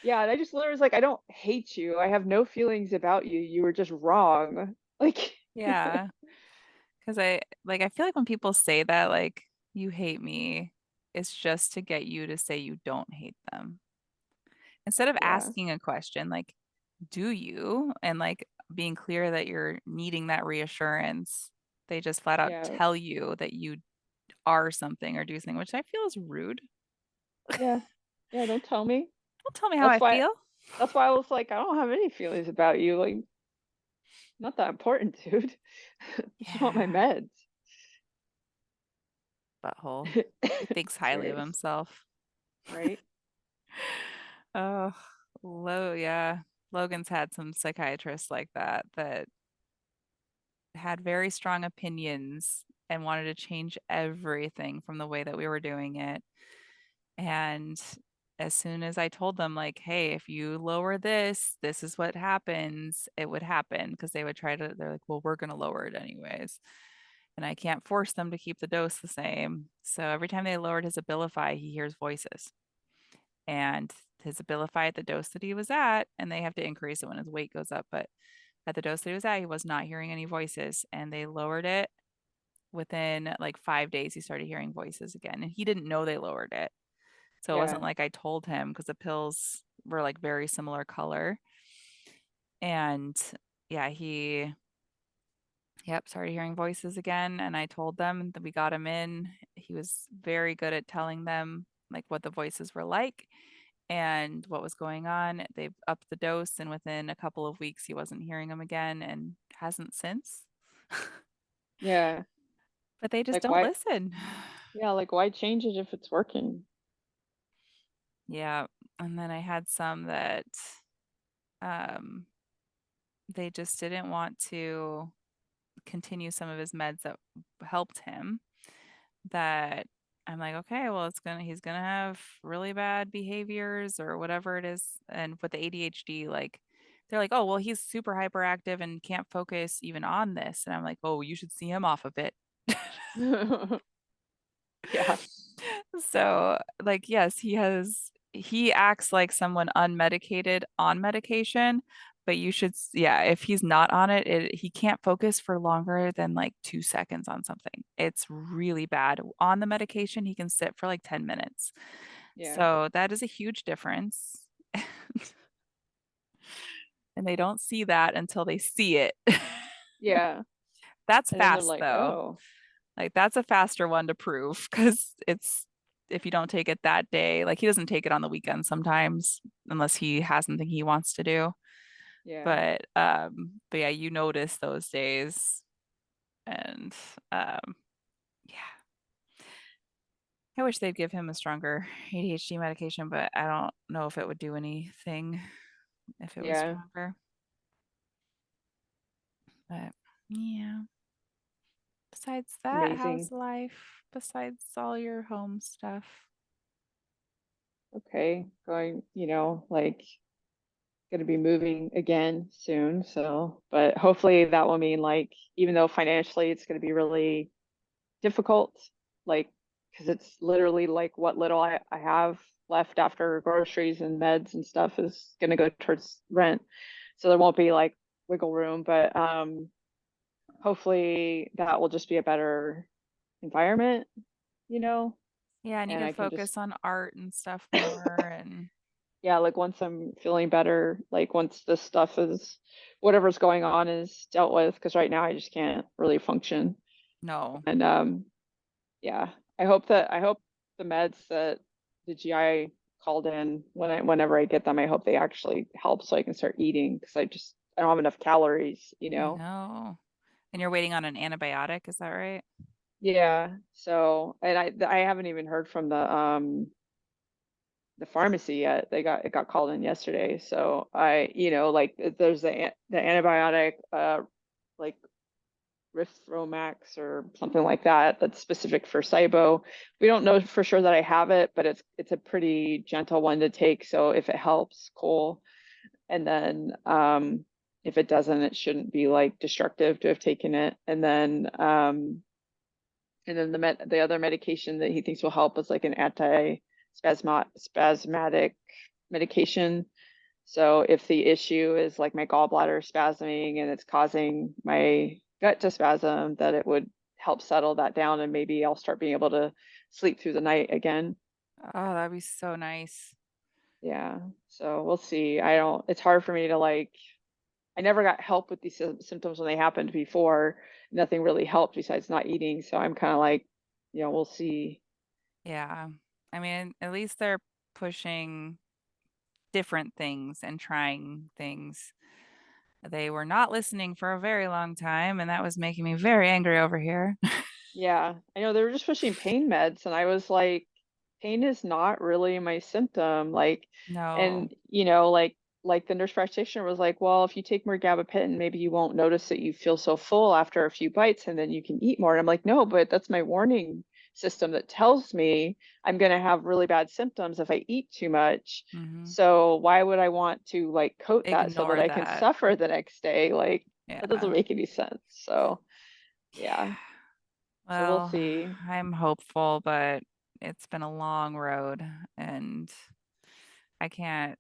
yeah, and I just literally was like, I don't hate you. I have no feelings about you. You were just wrong. Like Yeah. Because I feel like when people say that, like, you hate me, it's just to get you to say you don't hate them. Instead of yeah, asking a question like, do you? And like being clear that you're needing that reassurance, they just flat out yeah, tell you that you are something or do something, which I feel is rude. yeah, yeah, don't tell me. Don't tell me how That's I why feel. that's why I was like, I don't have any feelings about you. Like, not that important, dude. I just want my Yeah, meds. butthole. He thinks highly of Serious, himself. right? Oh, yeah. Logan's had some psychiatrists like that had very strong opinions and wanted to change everything from the way that we were doing it. And as soon as I told them, like, hey, if you lower this, this is what happens, it would happen because they would try to, they're like, well, we're going to lower it anyways. And I can't force them to keep the dose the same. So every time they lowered his Abilify, he hears voices. And his Abilify at the dose that he was at, and they have to increase it when his weight goes up, but at the dose that he was at, he was not hearing any voices. And they lowered it within like 5 days. He started hearing voices again. And he didn't know they lowered it. So it wasn't Yeah, like I told him because the pills were like very similar color. And yeah, yep, started hearing voices again. And I told them that we got him in. He was very good at telling them like what the voices were like and what was going on. They've upped the dose, and within a couple of weeks, he wasn't hearing them again and hasn't since. yeah. But they just Like don't why? listen. Yeah, like why change it if it's working? Yeah. And then I had some that um, they just didn't want to continue some of his meds that helped him. That I'm like, okay, well, he's gonna have really bad behaviors or whatever it is. And with the ADHD, like they're like, oh, well, he's super hyperactive and can't focus even on this. And I'm like, oh, you should see him off of it. Yeah. So, like, yes, he acts like someone unmedicated on medication, but yeah, if he's not on it, he can't focus for longer than like 2 seconds on something. It's really bad. On the medication, he can sit for like 10 minutes. Yeah. So that is a huge difference. And they don't see that until they see it. Yeah. That's And then they're fast like, though. oh, Like that's a faster one to prove because it's if you don't take it that day, like he doesn't take it on the weekend sometimes unless he has something he wants to do. yeah. But yeah, you notice those days and yeah. I wish they'd give him a stronger ADHD medication, but I don't know if it would do anything if it was Yeah. stronger. But yeah. Besides that, how's Amazing. life? Besides all your home stuff? Okay. Going, like going to be moving again soon. So, but hopefully that will mean like, even though financially it's going to be really difficult, like, because it's literally like what little I have left after groceries and meds and stuff is going to go towards rent. So there won't be like wiggle room, but hopefully that will just be a better environment, you know, Yeah, and you and could I can just, focus on art and stuff more and yeah, like once I'm feeling better, like once this stuff is, whatever's going on is dealt with, because right now I just can't really function. no. And yeah, I hope the meds that the GI called in whenever I get them, I hope they actually help so I can start eating, because I don't have enough calories, you I know. know. And you're waiting on an antibiotic, is that right? Yeah. So, and I haven't even heard from the pharmacy yet. It got called in yesterday. So like there's the antibiotic like Rifromax or something like that that's specific for SIBO. We don't know for sure that I have it, but it's a pretty gentle one to take. So if it helps, cool. And then if it doesn't, it shouldn't be like destructive to have taken it. And then the other medication that he thinks will help is like an spasmatic medication. So if the issue is like my gallbladder spasming and it's causing my gut to spasm, that it would help settle that down, and maybe I'll start being able to sleep through the night again. Oh, that'd be so nice. Yeah. So we'll see. I don't, it's hard for me to like, I never got help with these symptoms when they happened before. Nothing really helped besides not eating. So I'm kind of like, we'll see. Yeah. I mean, at least they're pushing different things and trying things. They were not listening for a very long time, and that was making me very angry over here. Yeah, I know they were just pushing pain meds, and I was like, pain is not really my symptom. Like, No. and like the nurse practitioner was like, well, if you take more gabapentin, maybe you won't notice that you feel so full after a few bites, and then you can eat more. And I'm like, no, but that's my warning system that tells me I'm going to have really bad symptoms if I eat too much. Hmm. So why would I want to like coat that so that Ignore I can that. suffer the next day? Like, that Yeah. doesn't make any sense. So yeah. So we'll Well, see. I'm hopeful, but it's been a long road and I can't.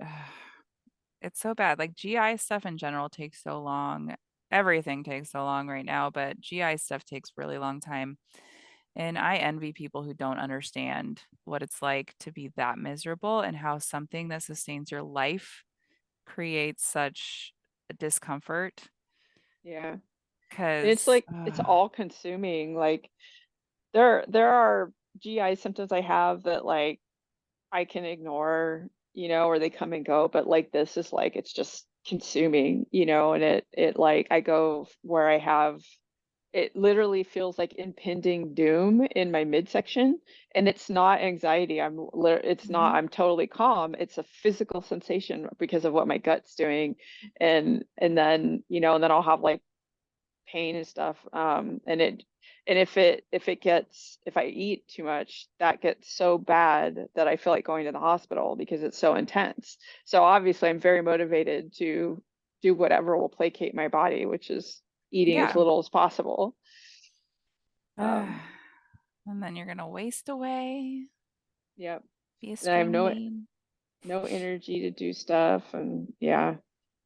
It's so bad. Like GI stuff in general takes so long. Everything takes so long right now, but GI stuff takes really long time. And I envy people who don't understand what it's like to be that miserable and how something that sustains your life creates such a discomfort. Yeah. And it's Because, like it's all consuming. Like there are GI symptoms I have that like I can ignore, or they come and go, but like this is like it's just consuming, and it like I go where I have, it literally feels like impending doom in my midsection, and it's not anxiety. It's not, I'm totally calm. It's a physical sensation because of what my gut's doing. And then, and then I'll have like pain and stuff. And if I eat too much, that gets so bad that I feel like going to the hospital because it's so intense. So obviously I'm very motivated to do whatever will placate my body, which is eating as yeah. little as possible. And Um, then you're going to waste away, yep. be a And I have string bean. no energy to do stuff, and yeah.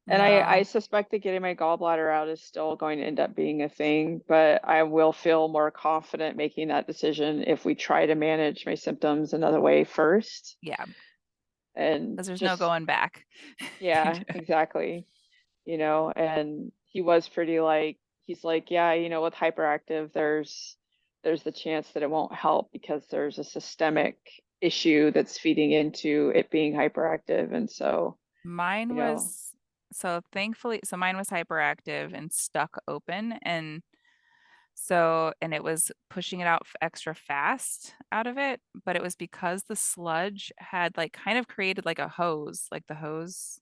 And I No. suspect that getting my gallbladder out is still going to end up being a thing, but I will feel more confident making that decision if we try to manage my symptoms another way first. Yeah. And Because there's no just, going back. yeah, exactly. And he was pretty like, he's like, yeah, with hyperactive, there's the chance that it won't help because there's a systemic issue that's feeding into it being hyperactive. And so, Mine you know, was so thankfully, so mine was hyperactive and stuck open. And it was pushing it out extra fast out of it. But it was because the sludge had like kind of created like a hose, like the hose,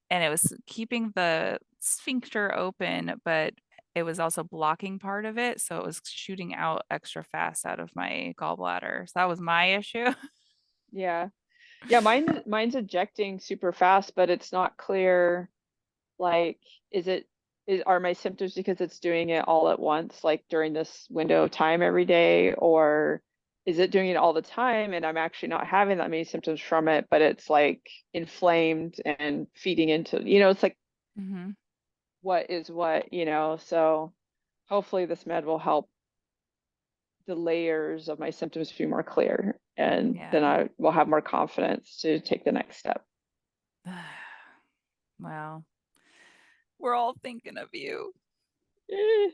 and it was keeping the sphincter open, but it was also blocking part of it. So it was shooting out extra fast out of my gallbladder. So that was my issue. yeah. Yeah, mine's ejecting super fast, but it's not clear. Like, is it are my symptoms because it's doing it all at once, like during this window of time every day, or is it doing it all the time and I'm actually not having that many symptoms from it, but it's like inflamed and feeding into, it's like Hmm. what is what. So hopefully this med will help the layers of my symptoms be more clear, and then Yeah. I will have more confidence to take the next step. Well, we're all thinking of you. Eh.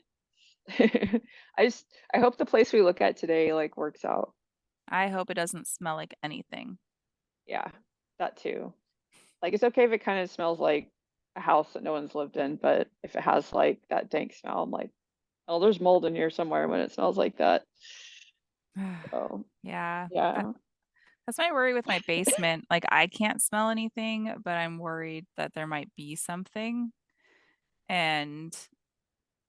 I hope the place we look at today like works out. I hope it doesn't smell like anything. Yeah, that too. Like it's okay if it kind of smells like a house that no one's lived in, but if it has like that dank smell, I'm like, oh, there's mold in here somewhere when it smells like that. So Yeah. That, yeah, that's my worry with my basement. Like I can't smell anything, but I'm worried that there might be something. And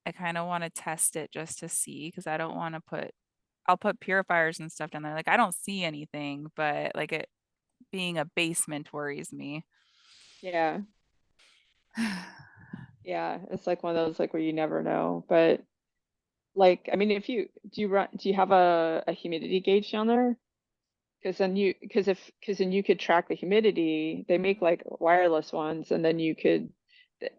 I kind of want to test it just to see because I don't want to I'll put purifiers and stuff down there. Like I don't see anything, but like it being a basement worries me. yeah, yeah. It's like one of those like where you never know. But like, I mean, if you do you have a humidity gauge down there? Because then you could track the humidity. They make Mhm. like wireless ones, and then you could,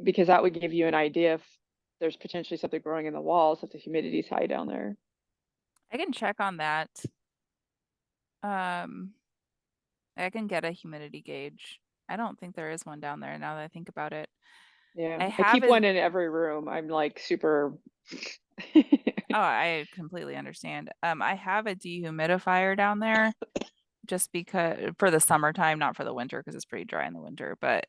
because that would give you an idea if there's potentially something growing in the walls if the humidity's high down there. I can check on that. Um, I can get a humidity gauge. I don't think there is one down there now that I think about it. Yeah, I I have keep is one in every room. I'm like super. Oh, I completely understand. I have a dehumidifier down there just because for the summertime, not for the winter because it's pretty dry in the winter, but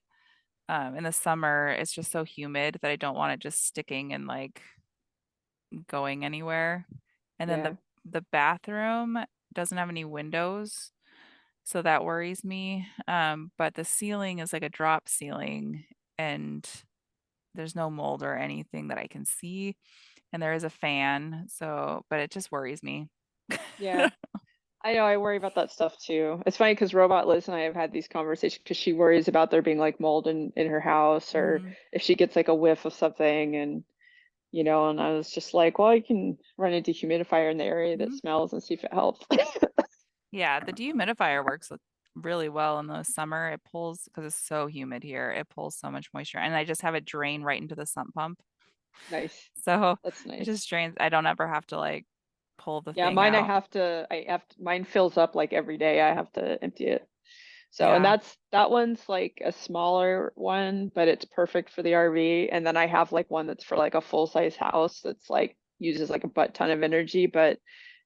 in the summer it's just so humid that I don't want it just sticking and like going anywhere. And then Yeah, the bathroom doesn't have any windows, so that worries me. But the ceiling is like a drop ceiling and there's no mold or anything that I can see. And there is a fan, so but it just worries me. yeah. I know. I worry about that stuff too. It's funny because Robot Liz and I have had these conversations because she worries about there being like mold in her house, or Mhm. if she gets like a whiff of something, and I was just like, well, you can run a dehumidifier in the area that Mhm. smells and see if it helps. Yeah, the dehumidifier works really well in the summer. It pulls because it's so humid here. It pulls so much moisture, and I just have it drain right into the sump pump. Nice. So That's it nice. just drains. I don't ever have to like pull the Yeah, thing mine out. mine fills up like every day. I have to empty it. So, and Yeah. that one's like a smaller one, but it's perfect for the RV. And then I have like one that's for like a full size house that's like uses like a butt ton of energy. But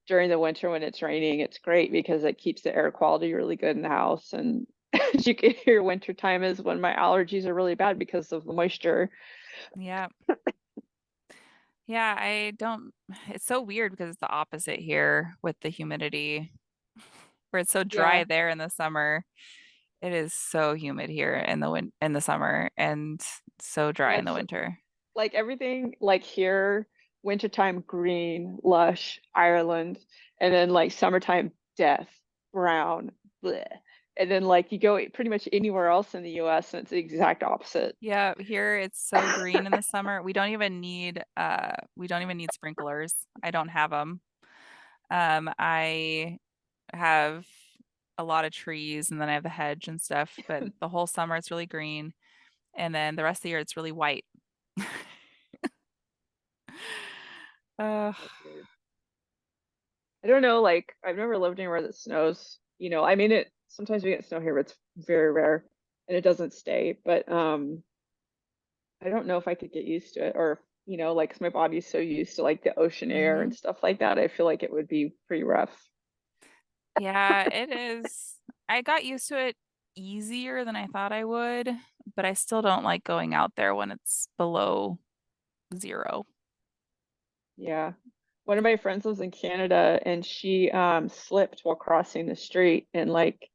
during the winter when it's raining, it's great because it keeps the air quality really good in the house. And as you can hear, winter time is when my allergies are really bad because of the moisture. Yeah. Yeah, I don't it's so weird because it's the opposite here with the humidity, where it's so dry Yeah. there in the summer. It is so humid here in the summer and so dry Yeah, in the it's winter. like everything like here, wintertime green, lush, Ireland, and then like summertime death, brown, bleh. And then like you go pretty much anywhere else in the US and it's the exact opposite. Yeah, here it's so green in the summer. We don't even need sprinklers. I don't have them. I have a lot of trees and then I have the hedge and stuff, but the whole summer it's really green and then the rest of the year it's really white. Uh, That's weird. I don't know, like I've never lived anywhere that snows. I mean it sometimes we get snow here, but it's very rare and it doesn't stay. But I don't know if I could get used to it, or like 'cause my body's so used to like the ocean air and mhm. stuff like that. I feel like it would be pretty rough. Yeah, it is. I got used to it easier than I thought I would, but I still don't like going out there when it's below zero. Yeah. One of my friends lives in Canada and she slipped while crossing the street and like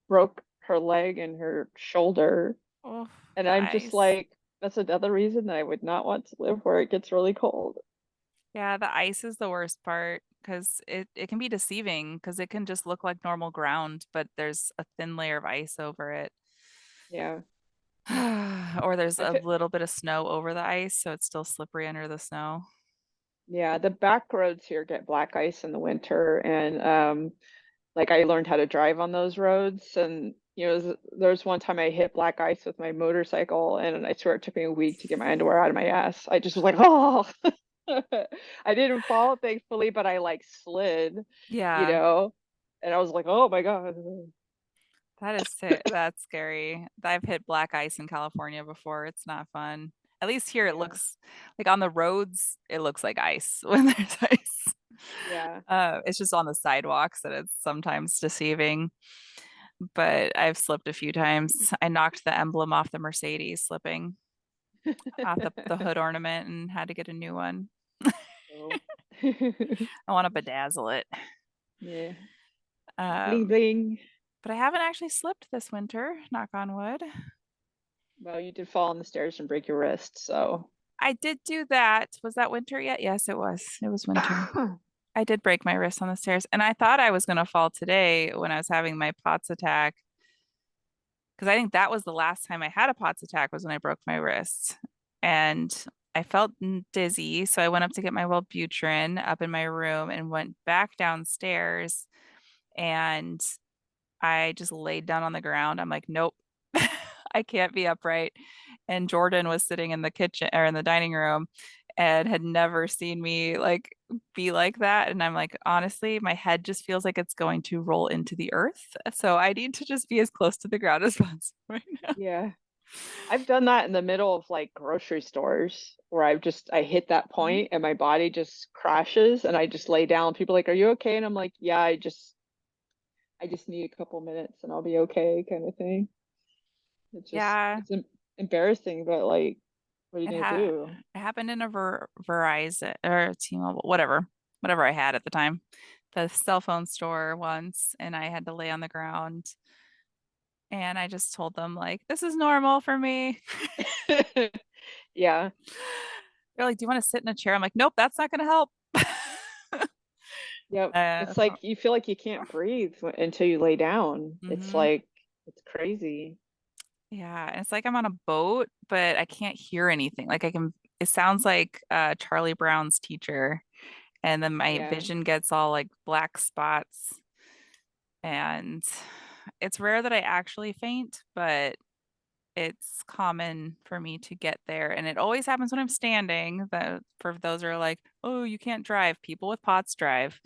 broke her leg and her shoulder. Oh, And the I'm just ice. like, that's another reason that I would not want to live where it gets really cold. Yeah, the ice is the worst part because it can be deceiving because it can just look like normal ground, but there's a thin layer of ice over it. Yeah. Or there's I've a hit, little bit of snow over the ice, so it's still slippery under the snow. yeah, the back roads here get black ice in the winter, and like I learned how to drive on those roads, and there's one time I hit black ice with my motorcycle, and I swear it took me a week to get my underwear out of my ass. I just was like, oh, I didn't fall, thankfully, but I like slid, you Yeah, know, and I was like, oh my God. that's scary. I've hit black ice in California before. It's not fun. At least here it Yeah, looks like on the roads, it looks like ice when there's ice. yeah. It's just on the sidewalks that it's sometimes deceiving. But I've slipped a few times. I knocked the emblem off the Mercedes slipping off the hood ornament and had to get a new one. Oh. I want to bedazzle it. Yeah. Bling Um, bling. but I haven't actually slipped this winter, knock on wood. Well, you did fall on the stairs and break your wrist, so. I did do that. Was that winter yet? Yes, it was. It was winter. I did break my wrist on the stairs, and I thought I was going to fall today when I was having my POTS attack because I think that was the last time I had a POTS attack was when I broke my wrist. And I felt dizzy, so I went up to get my Wellbutrin up in my room and went back downstairs and I just laid down on the ground. I'm like, nope, I can't be upright. And Jordan was sitting in the kitchen or in the dining room and had never seen me like be like that. And I'm like, honestly, my head just feels like it's going to roll into the earth. So I need to just be as close to the ground as possible right now. Yeah. I've done that in the middle of like grocery stores where I hit that Mhm. point and my body just crashes and I just lay down. People are like, "Are you okay?" And I'm like, "Yeah, I just need a couple minutes and I'll be okay," kind of thing. It's just Yeah, it's embarrassing, but like, what are you it gonna had do? it happened in a Verizon or T-Mobile, whatever I had at the time, the cell phone store once, and I had to lay on the ground. And I just told them, like, this is normal for me. Yeah. They're like, do you want to sit in a chair? I'm like, nope, that's not going to help. Yep. It's So, like you feel like you can't breathe until you lay down. It's mhm. like it's crazy. Yeah. And it's like I'm on a boat, but I can't hear anything. It sounds like Charlie Brown's teacher. And then my Yeah. vision gets all like black spots. And it's rare that I actually faint, but it's common for me to get there. And it always happens when I'm standing. That for those who are like, oh, you can't drive. People with POTS drive.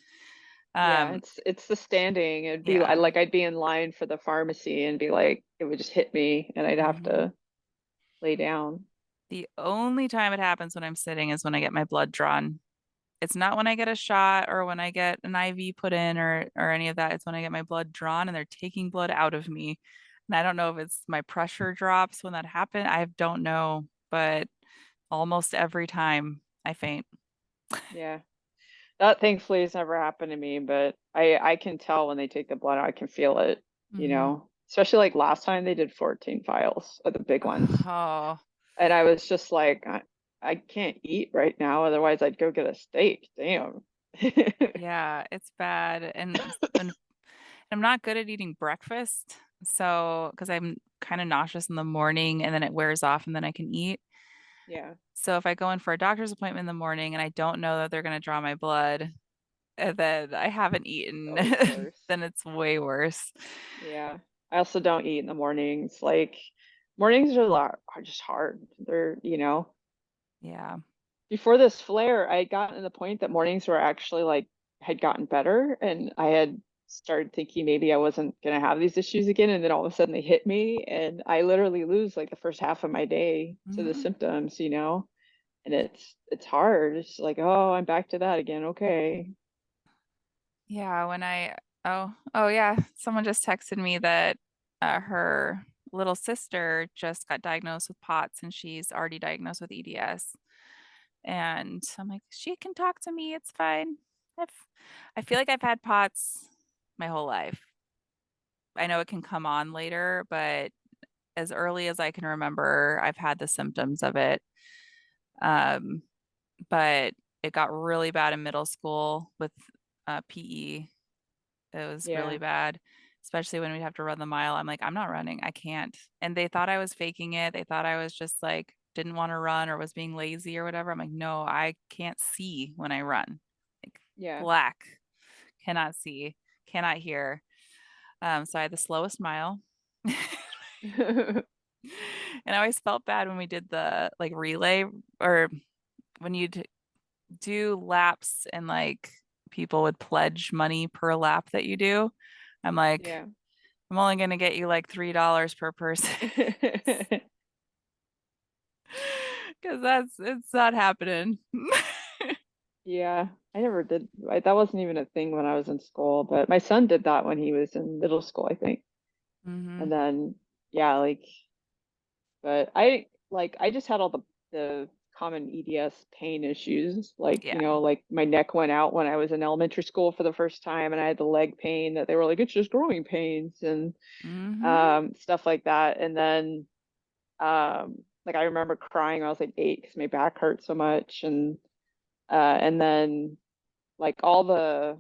Yeah, Um, it's the standing. yeah. I'd be in line for the pharmacy and be like, it would just hit me and I'd have hmm to lay down. The only time it happens when I'm sitting is when I get my blood drawn. It's not when I get a shot or when I get an IV put in or any of that. It's when I get my blood drawn and they're taking blood out of me. And I don't know if it's my pressure drops when that happened. I don't know, but almost every time I faint. Yeah. That thankfully has never happened to me, but I can tell when they take the blood out, I can feel it, hmm Especially like last time they did 14 files of the big ones. Oh, And I was just like, I can't eat right now, otherwise I'd go get a steak. Damn. yeah, it's bad. And I'm not good at eating breakfast. So, because I'm kind of nauseous in the morning and then it wears off and then I can eat. Yeah. So if I go in for a doctor's appointment in the morning and I don't know that they're going to draw my blood, and then I haven't It's eaten, always worse. then it's way worse. Yeah. I also don't eat in the mornings. Like mornings are just hard. They're Yeah. before this flare, I had gotten to the point that mornings were actually like had gotten better and I had started thinking maybe I wasn't gonna have these issues again. And then all of a sudden they hit me and I literally lose like the first half of my day to the Mhm. symptoms. And it's hard. It's like, oh, I'm back to that again. Okay. Yeah, oh yeah, someone just texted me that her little sister just got diagnosed with POTS and she's already diagnosed with EDS. And I'm like, she can talk to me, it's fine. I've I feel like I've had POTS my whole life. I know it can come on later, but as early as I can remember, I've had the symptoms of it. Um, but it got really bad in middle school with PE. It was really Yeah. bad, especially when we'd have to run the mile. I'm like, I'm not running. I can't. And they thought I was faking it. They thought I was just like, didn't want to run or was being lazy or whatever. I'm like, no, I can't see when I run. Like Yeah. black, cannot see, cannot hear. So I had the slowest mile. And I always felt bad when we did the like relay or when you'd do laps and like people would pledge money per lap that you do. I'm like, Yeah. I'm only gonna get you like $3 per person because it's not happening. Yeah, I never did. That wasn't even a thing when I was in school, but my son did that when he was in middle school, I think. And Hmm. then, yeah, like, but I just had all the common EDS pain issues. Like, Yeah. like my neck went out when I was in elementary school for the first time, and I had the leg pain that they were like, it's just growing pains and Hmm. stuff like that. And then, like I remember crying when I was like 8 because my back hurt so much, and then like all the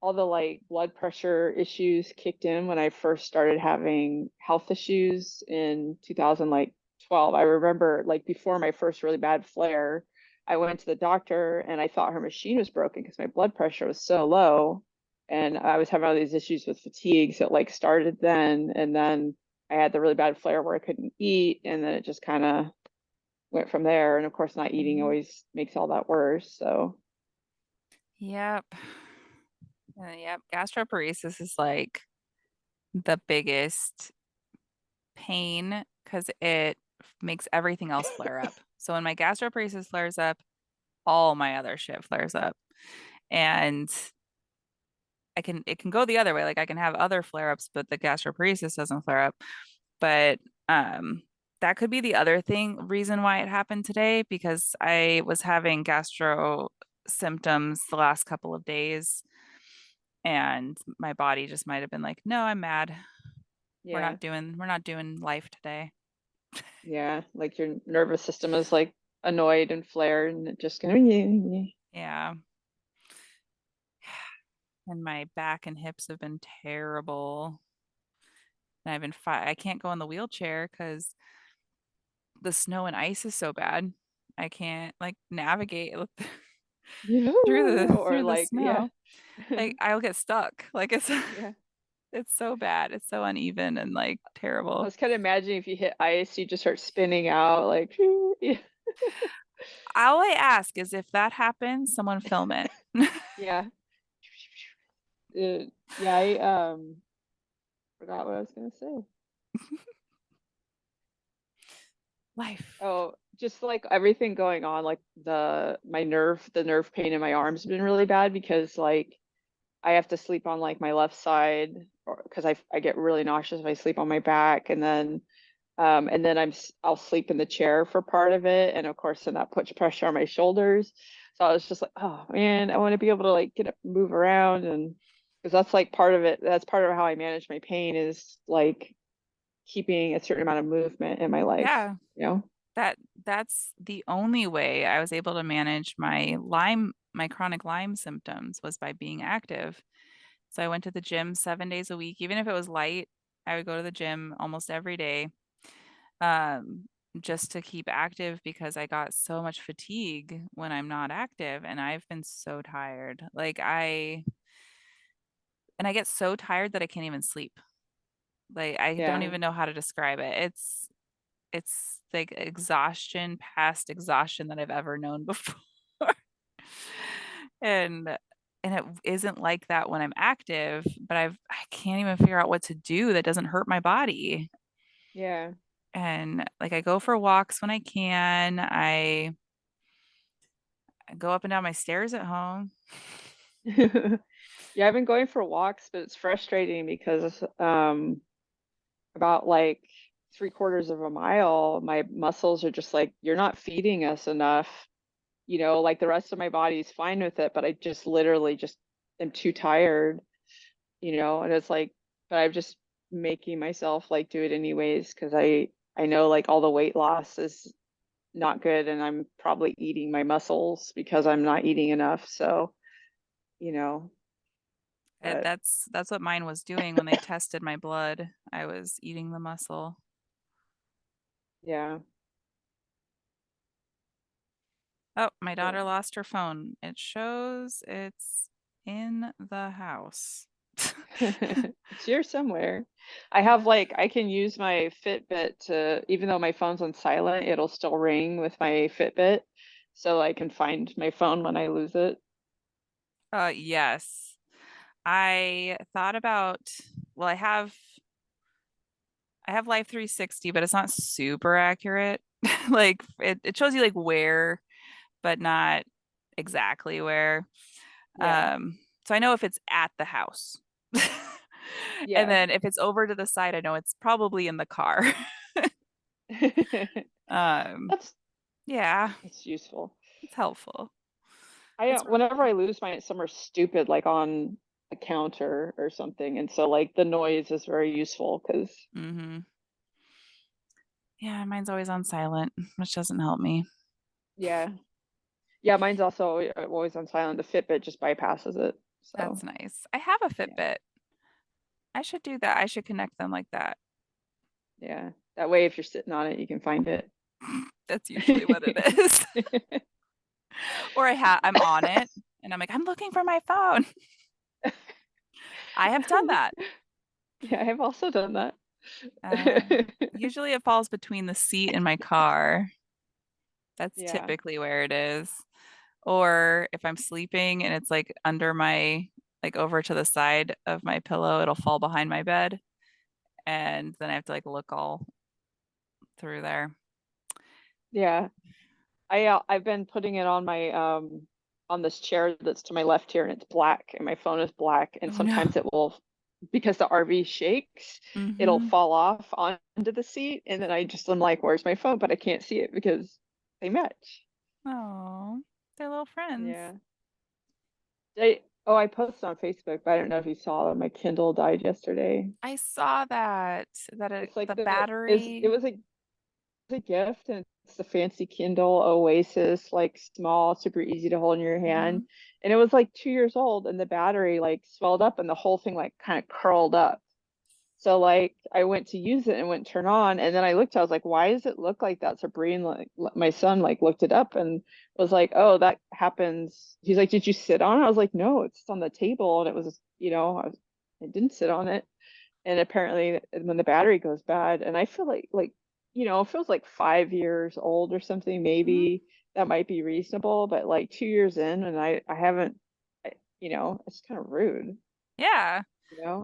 like blood pressure issues kicked in when I first started having health issues in 2012. I remember like before my first really bad flare, I went to the doctor and I thought her machine was broken because my blood pressure was so low. And I was having all these issues with fatigue. So it like started then. And then I had the really bad flare where I couldn't eat. And then it just kind of went from there. And of course, not eating Hmm. always makes all that worse. So, Yep. Yep. Gastroparesis is like the biggest pain because it makes everything else flare up. So when my gastroparesis flares up, all my other shit flares up. And it can go the other way. Like I can have other flare-ups, but the gastroparesis doesn't flare up. But um that could be the other reason why it happened today, because I was having gastro symptoms the last couple of days and my body just might have been like, no, I'm mad. yeah. We're not doing life today. Yeah, like your nervous system is like annoyed and flared and it just gonna Yeah. And my back and hips have been terrible. And I can't go in the wheelchair because the snow and ice is so bad. I can't like navigate or through the like yeah. snow. Like I'll get stuck. Like it's Yeah. it's so bad. It's so uneven and like I terrible. was kind of imagining if you hit ice, you just start spinning out like yeah. All I ask is if that happens, someone film it. Yeah. Yeah, I forgot what I was gonna say. Life. Oh, just like everything going on, like the nerve pain in my arms has been really bad because like I have to sleep on like my left side or because I get really nauseous if I sleep on my back and then I'll sleep in the chair for part of it and of course then that puts pressure on my shoulders. So I was just like, oh man, I want to be able to like get up and move around and because that's like part of it. That's part of how I manage my pain is like keeping a certain amount of movement in my life, Yeah, you know? that that's the only way I was able to manage my chronic Lyme symptoms was by being active. So I went to the gym 7 days a week. Even if it was light, I would go to the gym almost every day, um, just to keep active because I got so much fatigue when I'm not active, and I've been so tired. I get so tired that I can't even sleep. Like I don't Yeah. even know how to describe it. It's like exhaustion past exhaustion that I've ever known before. And it isn't like that when I'm active, but I can't even figure out what to do that doesn't hurt my body. Yeah. And like I go for walks when I can. I go up and down my stairs at home. Yeah, I've been going for walks, but it's frustrating because about like 3/4 of a mile, my muscles are just like, you're not feeding us enough. Like the rest of my body's fine with it, but I just literally just am too tired, and it's like, but I'm just making myself like do it anyways because I know like all the weight loss is not good, and I'm probably eating my muscles because I'm not eating enough. So, you know, but That's what mine was doing when they tested my blood. I was eating the muscle. yeah. Oh, my So daughter lost her phone. It shows it's in the house. it's here somewhere. I have like I can use my Fitbit to, even though my phone's on silent, it'll still ring with my Fitbit, so I can find my phone when I lose it. Yes. I thought about, well, I have Life 360, but it's not super accurate. Like it shows you like where, but not exactly where. Yeah. Um, so I know if it's at the house. And Yeah. then if it's over to the side, I know it's probably in the car. Um, That's yeah, that's useful. it's helpful. I It's whenever I lose mine, it's somewhere stupid like on a counter or something, and so like the noise is very useful because mm-hmm. Yeah, mine's always on silent, which doesn't help me. yeah, yeah, mine's also always on silent. The Fitbit just bypasses it. That's So nice. I have a yeah, Fitbit. I should do that. I should connect them like that. yeah. That way, if you're sitting on it, you can find it. That's usually what it is. Or I'm on it and I'm like, I'm looking for my phone. I have done that. Yeah, I've also done that. Uh, Usually it falls between the seat and my car. That's Yeah, typically where it is. Or if I'm sleeping and it's like under my, like over to the side of my pillow, it'll fall behind my bed. And then I have to like look all through there. yeah. I've been putting it on this chair that's to my left here, and it's black, and my phone is black, and Oh no. sometimes it will, because the RV shakes, it'll Mm-hmm. fall off onto the seat, and then I just am like, where's my phone? But I can't see it because they match. Oh, they're little friends. Yeah. I posted on Facebook, but I don't know if you saw that my Kindle died yesterday. I saw It's like the battery. it was a gift, and it's the fancy Kindle Oasis, like small, super easy to hold in your Mm-hmm. hand. And it was like 2 years old, and the battery like swelled up, and the whole thing like kind of curled up. So like I went to use it and went turn on, and then I looked, I was like, why does it look like that? So Breen, like my son, like looked it up and was like, oh, that happens. He's like, did you sit on it? I was like, no, it's on the table, and it was, I didn't sit on it. And apparently when the battery goes bad, and I feel like it feels like 5 years old or something, Mm-hmm. maybe that might be reasonable, but like 2 years in, and I haven't, it's kind of rude. Yeah.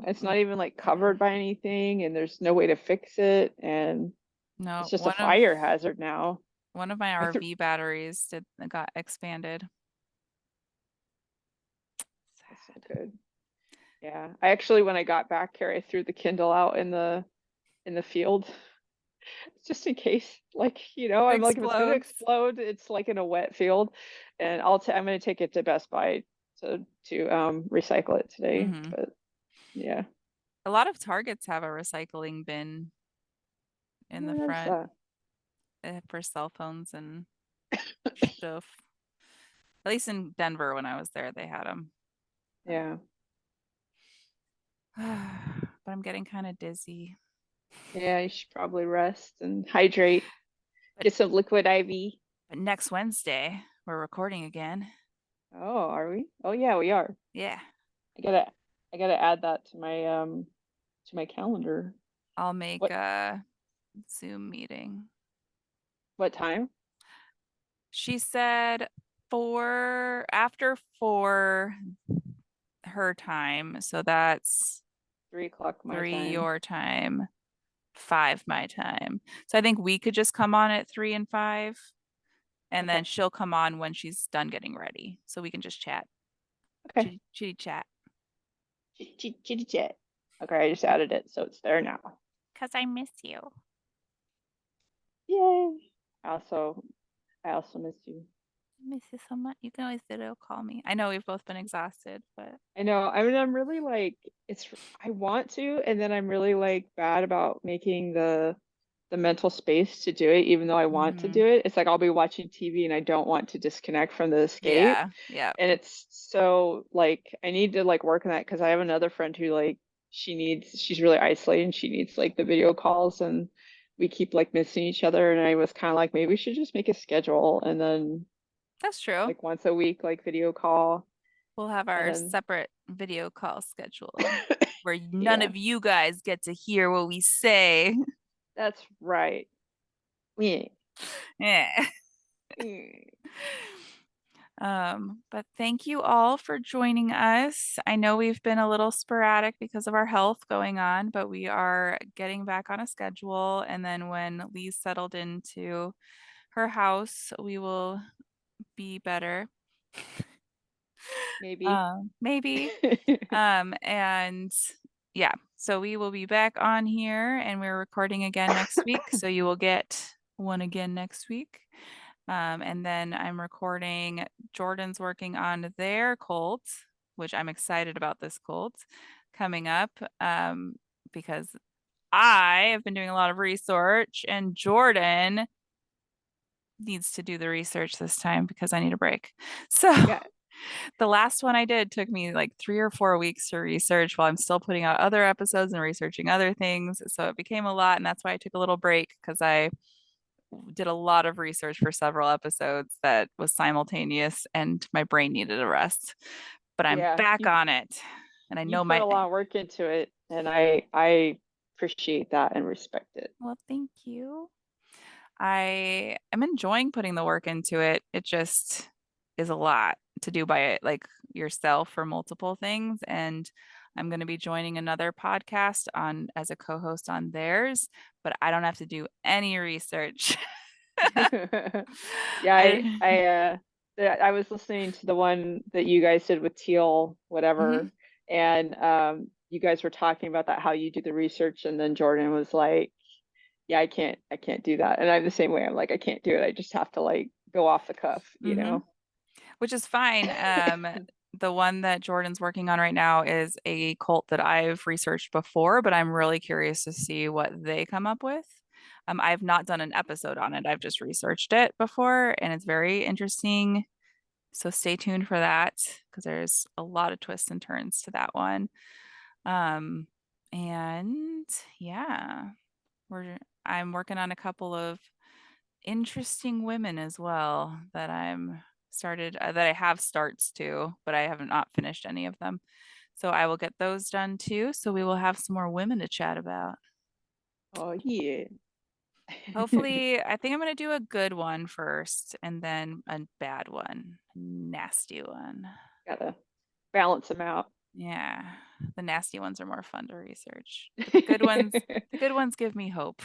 It's not even like covered by anything, and there's no way to fix it, and No, it's just a fire hazard now. one of my I threw RV batteries got expanded. That's not Sad. good. Yeah, I actually, when I got back here, I threw the Kindle out in the field just in case, like, I'm like, if it's gonna Explodes. explode, it's like in a wet field, and I'm gonna take it to Best Buy to recycle it today. Mm-hmm. But yeah, A lot of Targets have a recycling bin I in the never noticed front that. for cell phones and stuff. At least in Denver when I was there, they had them. Yeah, But I'm getting kind of dizzy. yeah, you should probably rest and hydrate. But Get some liquid IV. but next Wednesday, we're recording again. Oh, are we? Oh yeah, we are. Yeah, I gotta I gotta add that to my calendar. I'll make What a Zoom meeting. what time? She said after 4 her time, so that's 3 o'clock my 3 time. your time, 5 my time. So I think we could just come on at 3 and 5, and then Okay. she'll come on when she's done getting ready, so we can just chat, Okay. chitty chat. Chitty chat. Okay, I just added it, so it's there now. Cause I miss you. Yay. Also, I also miss you. I miss you so much. You can always video call me. I know we've both been exhausted, but I know. I mean, I'm really like, I want to, and then I'm really like bad about making the the mental space to do it, even though I want to Hmm. do it. It's like I'll be watching TV and I don't want to disconnect from the escape. Yeah. Yeah. And it's so like I need to like work on that because I have another friend who like she's really isolated and she needs like the video calls and we keep like missing each other and I was kind of like maybe we should just make a schedule and then That's true. like once a week like video call We'll have and our then separate video call schedule where none yeah, of you guys get to hear what we say. that's right. Yeah. Yeah. Mm. But thank you all for joining us. I know we've been a little sporadic because of our health going on, but we are getting back on a schedule. And then when Lee's settled into her house, we will be better. Maybe. Maybe. And yeah, so we will be back on here and we're recording again next week. So you will get one again next week. And then I'm recording, Jordan's working on their cult, which I'm excited about this cult coming up because I have been doing a lot of research and Jordan needs to do the research this time because I need a break. So Yeah. the last one I did took me like 3 or 4 weeks to research while I'm still putting out other episodes and researching other things. So it became a lot, and that's why I took a little break because I did a lot of research for several episodes that was simultaneous and my brain needed a rest. But I'm Yeah. back on it. And I You know put my, a lot of work into it and I appreciate that and respect it. well, thank you. I am enjoying putting the work into it. It just is a lot to do by it, like yourself for multiple things. And I'm going to be joining another podcast on as a co-host on theirs, but I don't have to do any research. Yeah, I I was listening to the one that you guys did with Teal, Mhm. whatever, and you guys were talking about that how you do the research, and then Jordan was like, "Yeah, I can't do that," and I'm the same way. I'm like, I can't do it. I just have to like go off the cuff, you Mhm. know? Which is fine. The one that Jordan's working on right now is a cult that I've researched before, but I'm really curious to see what they come up with. I've not done an episode on it. I've just researched it before, and it's very interesting. So stay tuned for that because there's a lot of twists and turns to that one. Um, and yeah, we're I'm working on a couple of interesting women as well that I'm started that I have starts to, but I haven't not finished any of them. So I will get those done too. So we will have some more women to chat about. Oh yeah. Hopefully, I think I'm going to do a good one first and then a bad one, nasty one. Gotta balance them out. Yeah, the nasty ones are more fun to research, but the good ones give me hope.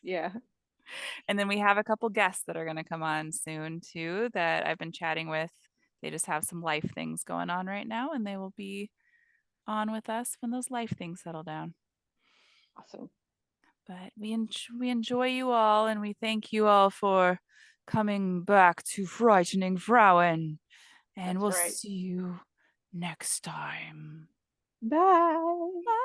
Yeah, And then we have a couple guests that are going to come on soon too that I've been chatting with. They just have some life things going on right now, and they will be on with us when those life things settle down. awesome. But we enjoy you all, and we thank you all for coming back to Frightening Frauen, and That's we'll right. see you next time. Bye. Bye.